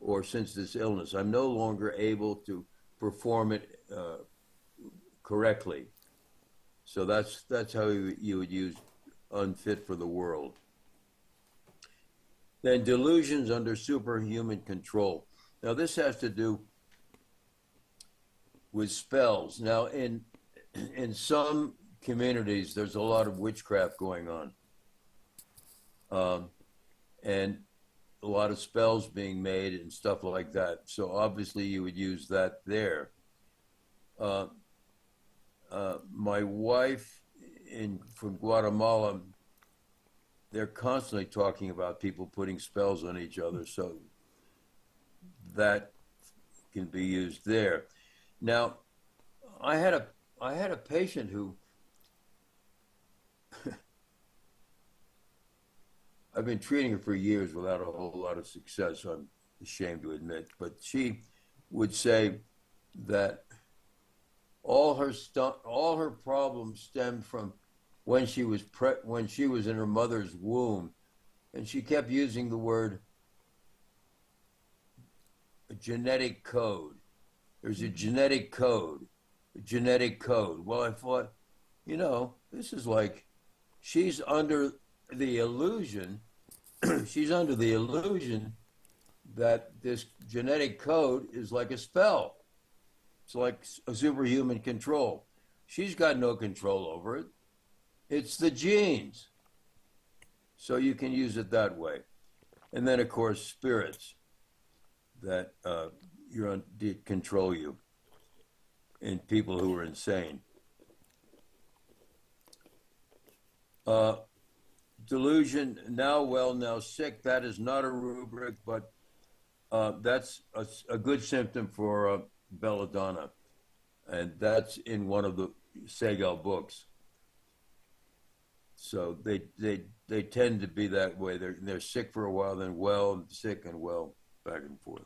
or since this illness. I'm no longer able to perform it correctly. So that's how you would use unfit for the world. Then delusions under superhuman control. Now this has to do with spells. Now in some communities, there's a lot of witchcraft going on, and a lot of spells being made and stuff like that. So obviously, you would use that there. Uh, my wife from Guatemala, they're constantly talking about people putting spells on each other, so that can be used there. Now, I had a patient who I've been treating her for years without a whole lot of success, I'm ashamed to admit, but she would say that all her problems stemmed from when she was in her mother's womb, and she kept using the word genetic code. There's a genetic code, a genetic code. Well, I thought, this is like she's under the illusion, she's under the illusion that this genetic code is like a spell. It's like a superhuman control. She's got no control over it. It's the genes. So you can use it that way. And then, of course, spirits that control you, and people who are insane. Delusion, now well, now sick, that is not a rubric, but that's a good symptom for belladonna. And that's in one of the Segal books. So they tend to be that way. They're sick for a while, then well, sick and well, back and forth.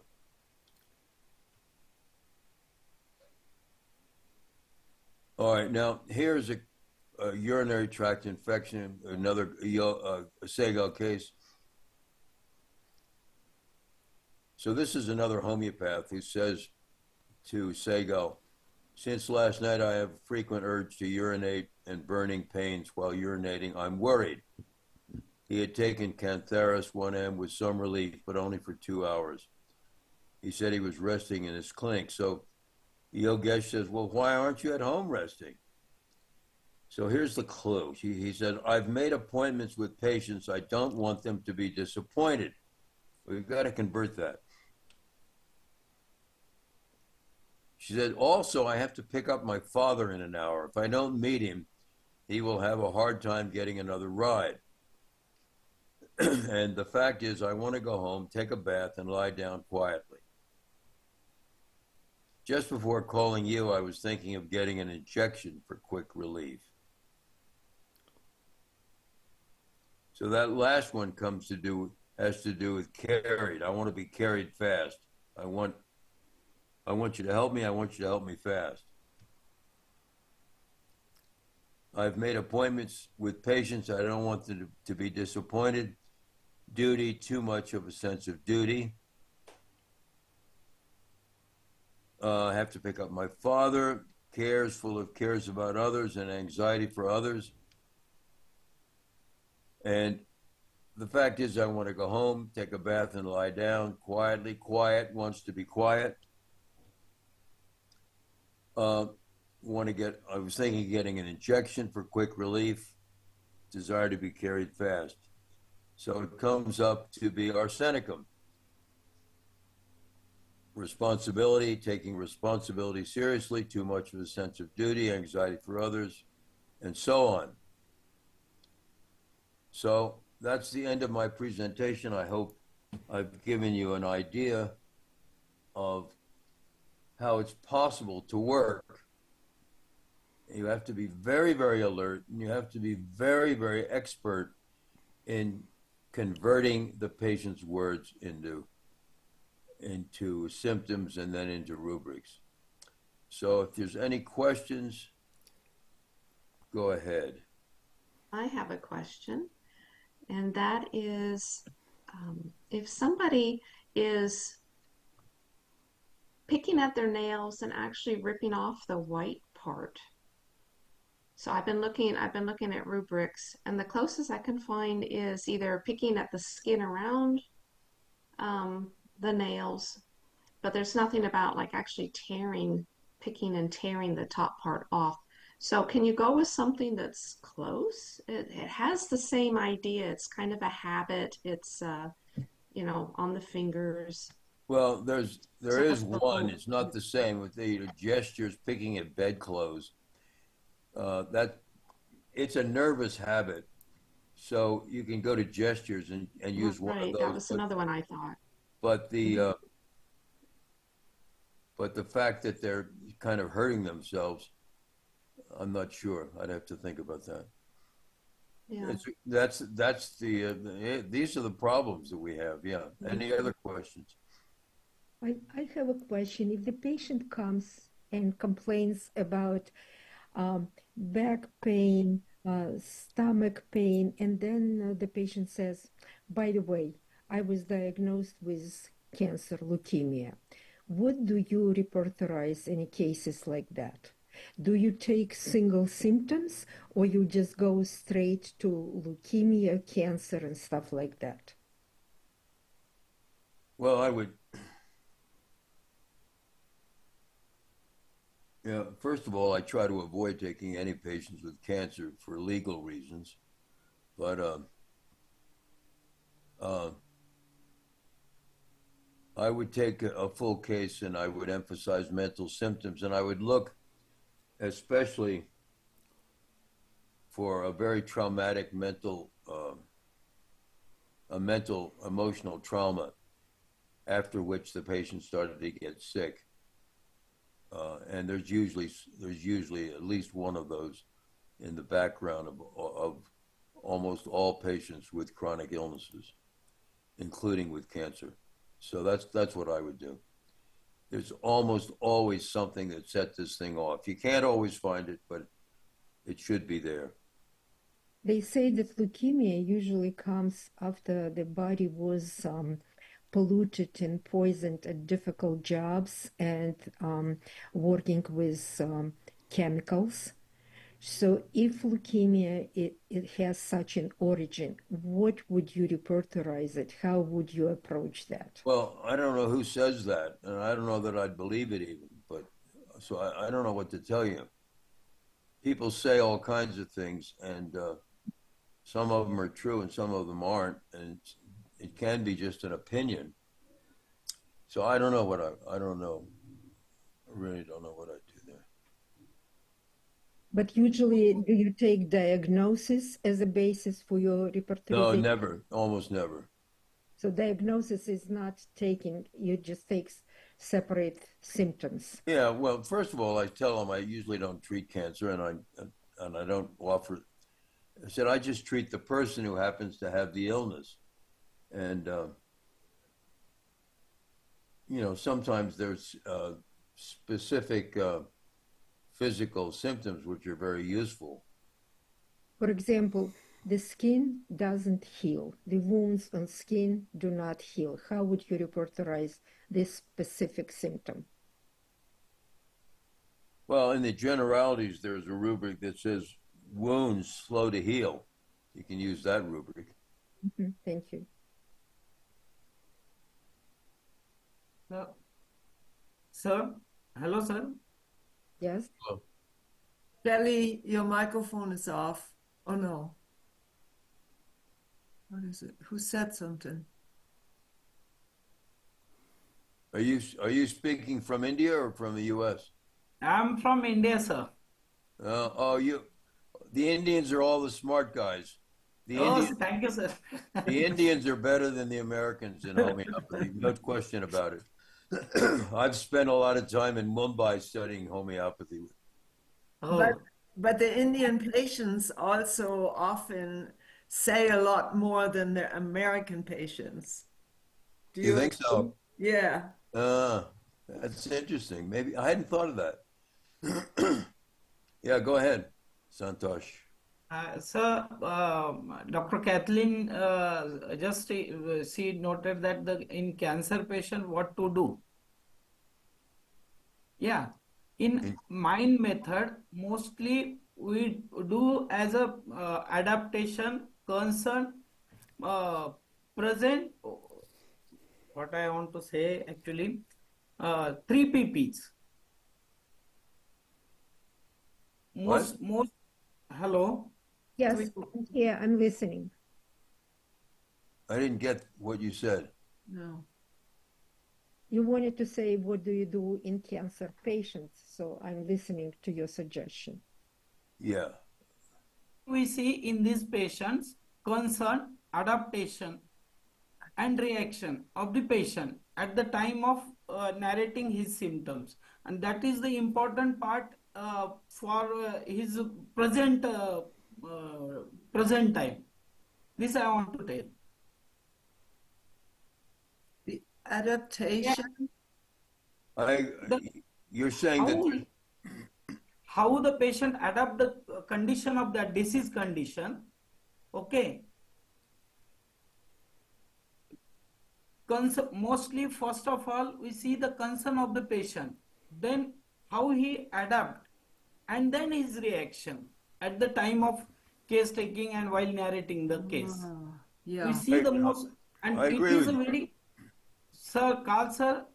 All right, now here's a urinary tract infection, another Segal case. So this is another homeopath who says to Segal, since last night I have a frequent urge to urinate and burning pains while urinating. I'm worried. He had taken Cantharis 1M with some relief, but only for 2 hours. He said he was resting in his clinic. So Yogesh says, well, why aren't you at home resting? So here's the clue. He said, I've made appointments with patients. I don't want them to be disappointed. We've got to convert that. She said, also, I have to pick up my father in an hour. If I don't meet him, he will have a hard time getting another ride. And the fact is, I want to go home, take a bath, and lie down quietly. Just before calling you, I was thinking of getting an injection for quick relief. So that last one has to do with carried. I want to be carried fast. I want you to help me. I want you to help me fast. I've made appointments with patients. I don't want them to be disappointed. Duty, too much of a sense of duty. I have to pick up my father. Cares, full of cares about others and anxiety for others. And the fact is, I want to go home, take a bath, and lie down quietly. Quiet, wants to be quiet. I was thinking of getting an injection for quick relief. Desire to be carried fast. So it comes up to be arsenicum. Responsibility, taking responsibility seriously, too much of a sense of duty, anxiety for others, and so on. So that's the end of my presentation. I hope I've given you an idea of how it's possible to work. You have to be very, very alert, and you have to be very, very expert in converting the patient's words into symptoms and then into rubrics. So if there's any questions, go ahead.
I have a question, and that is if somebody is picking at their nails and actually ripping off the white part, So I've been looking at rubrics, and the closest I can find is either picking at the skin around the nails, but there's nothing about like actually picking and tearing the top part off. So can you go with something that's close? It has the same idea. It's kind of a habit. It's on the fingers.
Well, there is one.
So
It's not the same with the gestures, picking at bedclothes. That it's a nervous habit. So you can go to gestures and use one of
right, that
those,
was another one I thought.
but the
Mhm.
uh, but the fact that they're kind of hurting themselves, I'm not sure. I'd have to think about that.
Yeah.
These are the problems that we have. Yeah. Any other questions?
I have a question. If the patient comes and complains about back pain, stomach pain, and then the patient says, by the way, I was diagnosed with cancer, leukemia. What do you repertorize any cases like that? Do you take single symptoms or you just go straight to leukemia, cancer, and stuff like that?
Well, I would. Yeah. First of all, I try to avoid taking any patients with cancer for legal reasons, but uh, I would take a full case and I would emphasize mental symptoms, and I would look especially for a very traumatic a mental emotional trauma after which the patient started to get sick. And there's usually at least one of those in the background of almost all patients with chronic illnesses, including with cancer. So that's what I would do. There's almost always something that sets this thing off. You can't always find it, but it should be there.
They say that leukemia usually comes after the body was polluted and poisoned at difficult jobs and working with chemicals. So if leukemia it has such an origin, what would you repertorize it? How would you approach that?
Well, I don't know who says that, and I don't know that I'd believe it even. But so I don't know what to tell you. People say all kinds of things, and some of them are true and some of them aren't, and it can be just an opinion. So I don't know I don't know. I really don't know what I do there.
But usually, do you take diagnosis as a basis for your
No,
repertorization?
never, almost never.
So diagnosis is not taking, you just take separate symptoms.
Yeah, well, first of all, I tell them I usually don't treat cancer, and I don't offer. I said I just treat the person who happens to have the illness, and sometimes there's specific physical symptoms which are very useful.
For example, the skin doesn't heal. The wounds on skin do not heal. How would you repertorize this specific symptom?
Well, in the generalities, there's a rubric that says wounds slow to heal. You can use that rubric.
Thank you.
Sir, hello, sir.
Yes.
Well,
Kelly, your microphone is off. Oh no. What is it? Who said something?
are you speaking from India or from the U.S.?
I'm from India, sir.
The Indians are all the smart guys. The
Oh,
Indians,
thank you, sir.
the Indians are better than the Americans in homeopathy. No question about it. I've spent a lot of time in Mumbai studying homeopathy.
But
Oh,
but the Indian patients also often say a lot more than the American patients. Do
You
you
think
agree?
so?
Yeah.
That's interesting. Maybe I hadn't thought of that. Yeah, go ahead, Santosh.
sir, Dr. Kathleen just she noted that in cancer patient what to do. Yeah, in
In-
mind method, mostly we do as a adaptation, concern, uh, present. What I want to say actually, three PPs.
What?
Most. Hello.
Yes,
Three.
I'm here, I'm listening.
I didn't get what you said.
No.
You wanted to say, what do you do in cancer patients? So I'm listening to your suggestion.
Yeah.
We see in these patients concern, adaptation, and reaction of the patient at the time of narrating his symptoms, and that is the important part for his uh, present time. This I want to tell.
The
Yeah,
adaptation.
I.
the
You're saying that.
how how the patient adapt the condition of that disease condition. Okay, mostly first of all we see the concern of the patient, then how he adapt, and then his reaction at the time of case taking and while narrating the case. We
Yeah.
see the most, and
I
it
agree
is
with
a
you.
very, sir Carl sir.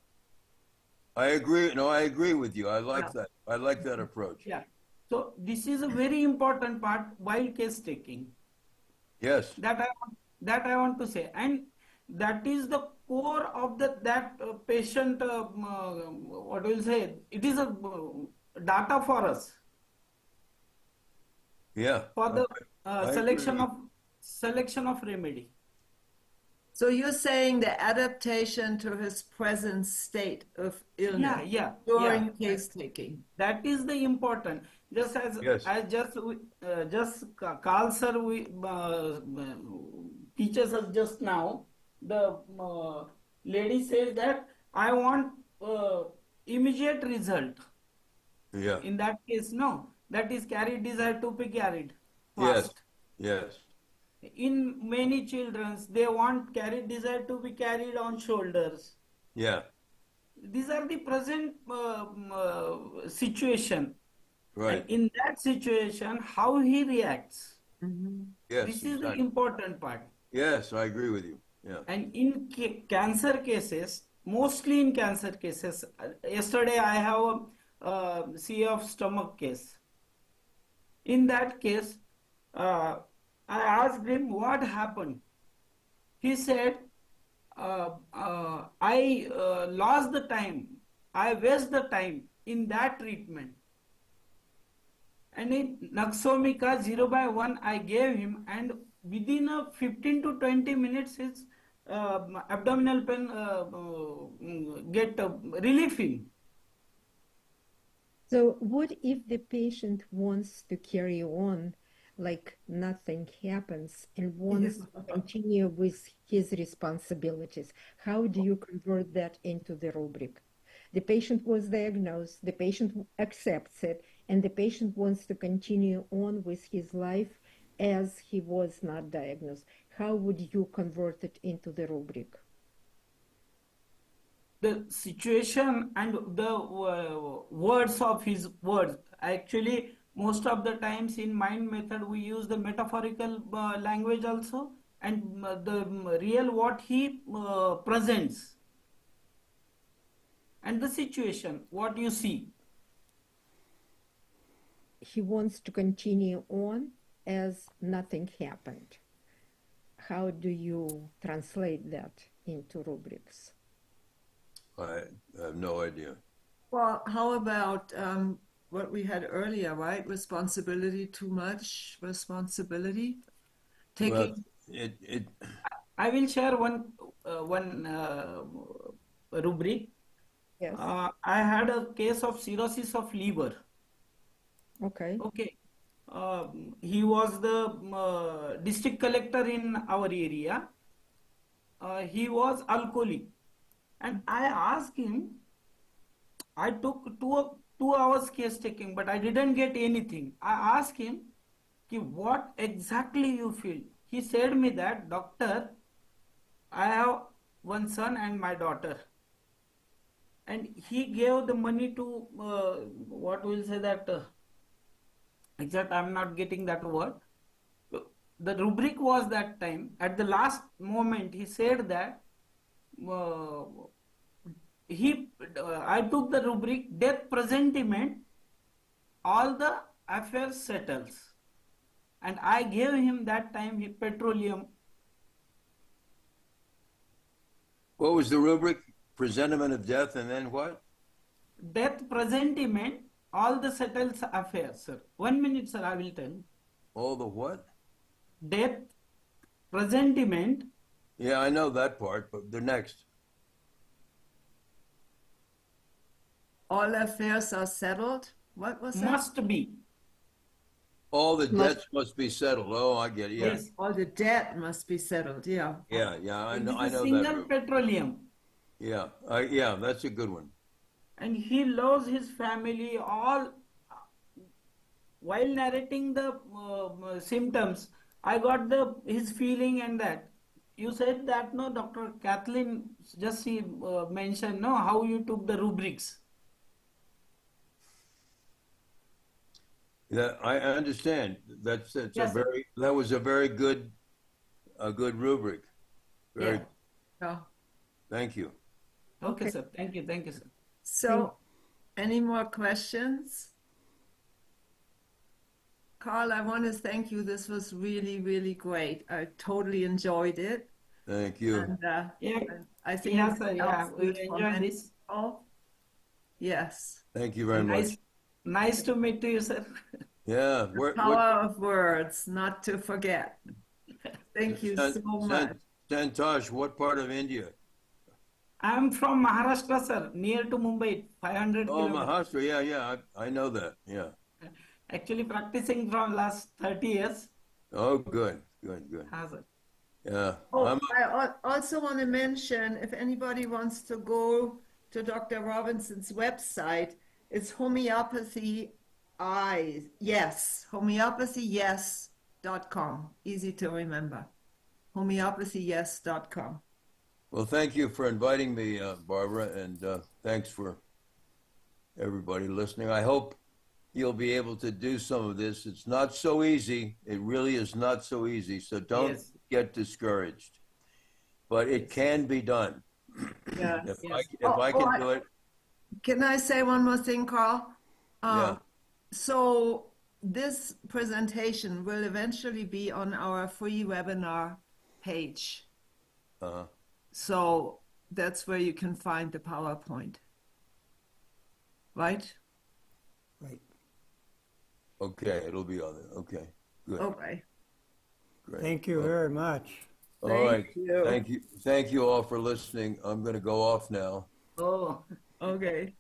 I agree. No, I agree with you. I
Yeah.
like that. I like that approach.
Yeah, so this is a very important part while case taking.
Yes.
That I want to say, and that is the core of that patient. What will say? It is a data for us
Yeah.
for the
I agree with
selection of remedy.
So you're saying the adaptation to his present state of illness
Yeah.
during case taking.
That is the important. Just as
you. Yes.
Carl sir we teaches us just now. The lady says that I want immediate result.
Yeah.
In that case, no, that is carried desire to be carried
Yes.
fast.
Yes.
In many childrens, they want carried desire to be carried on shoulders.
Yeah.
These are the present situation, and
Right.
in that situation, how he reacts.
Yes.
This is the
Exactly.
important part.
Yes, I agree with you. Yeah.
And in cancer cases, mostly in cancer cases, yesterday I have a C of stomach case. In that case, uh, I asked him what happened. He said, I lost the time. I waste the time in that treatment. And in Naxomica 0/1, I gave him, and within a 15 to 20 minutes, his abdominal pain get relief in.
So what if the patient wants to carry on like nothing happens and wants to continue with his responsibilities? How do you convert that into the rubric? The patient was diagnosed, the patient accepts it, and the patient wants to continue on with his life as he was not diagnosed. How would you convert it into the rubric?
The situation and the words of his words. Actually, most of the times in mind method we use the metaphorical language also, and the real what he presents, and the situation what you see.
He wants to continue on as nothing happened. How do you translate that into rubrics?
I have no idea.
Well, how about what we had earlier, right? Responsibility, too much responsibility.
Well,
Taking,
it
I will share one rubric.
Yes.
I had a case of cirrhosis of liver.
Okay.
Okay. He was the district collector in our area. He was alcoholic, and I asked him. I took 2 hours case taking, but I didn't get anything. I asked him, "Ki, what exactly you feel?" He said me that, "Doctor, I have one son and my daughter." And he gave the money to what will say that exact, I'm not getting that word. The rubric was that time. At the last moment, he said that uh, I took the rubric death presentiment, all the affairs settles, and I gave him that time petroleum.
What was the rubric? Presentiment of death, and then what?
Death presentiment, all the settles affairs, sir. 1 minute, sir, I will tell.
All the what?
Death presentiment,
Yeah, I know that part, but the next.
All affairs are settled. What was that?
must be.
All the
Must-
debts must be settled. Oh, I get it. Yeah,
Yes.
All the debt must be settled. Yeah.
yeah. I
It
know.
is
I
a
know that
single
rubric.
petroleum.
Yeah, yeah. That's a good one.
And he loves his family all. While narrating the symptoms, I got his feeling, and that you said that, no, Dr. Kathleen just she mentioned, no, how you took the rubrics.
Yeah, I understand. That's a
Yes.
that was a very good rubric. Very.
Yeah.
Yeah.
Thank you.
Okay,
Okay.
sir. Thank you. Thank you, sir.
So, any more questions? Carl, I want to thank you. This was really, really great. I totally enjoyed it.
Thank you.
And
Yeah.
I think
Yeah,
it
sir. Yeah,
helps
we will
for
enjoy
many
this.
people. Yes.
Thank you very much.
Nice to meet you, sir.
Yeah.
Power of words, not to forget. Thank you so much.
Santosh, what part of India?
I'm from Maharashtra, sir, near to Mumbai, 500
Oh,
kilometers.
Maharashtra. Yeah. I know that. Yeah.
Actually, practicing from last 30 years.
Oh, good.
हाँ, sir.
Yeah.
Oh, I also want to mention, if anybody wants to go to Dr. Robinson's website, it's homeopathyyes.com. Easy to remember. Homeopathyyes.com.
Well, thank you for inviting me, Barbara, and thanks for everybody listening. I hope you'll be able to do some of this. It's not so easy. It really is not so easy. So don't
Yes.
get discouraged. But it can be done.
Yeah.
If
Yes.
I can do it,
Can I say one more thing, Carl?
yeah.
So this presentation will eventually be on our free webinar page.
Uh,
So that's where you can find the PowerPoint. Right?
Right.
okay, it'll be on there. Okay, good,
Okay.
great.
Thank you very much.
All
Thank
right,
you.
thank you all for listening. I'm going to go off now.
Oh.
Okay.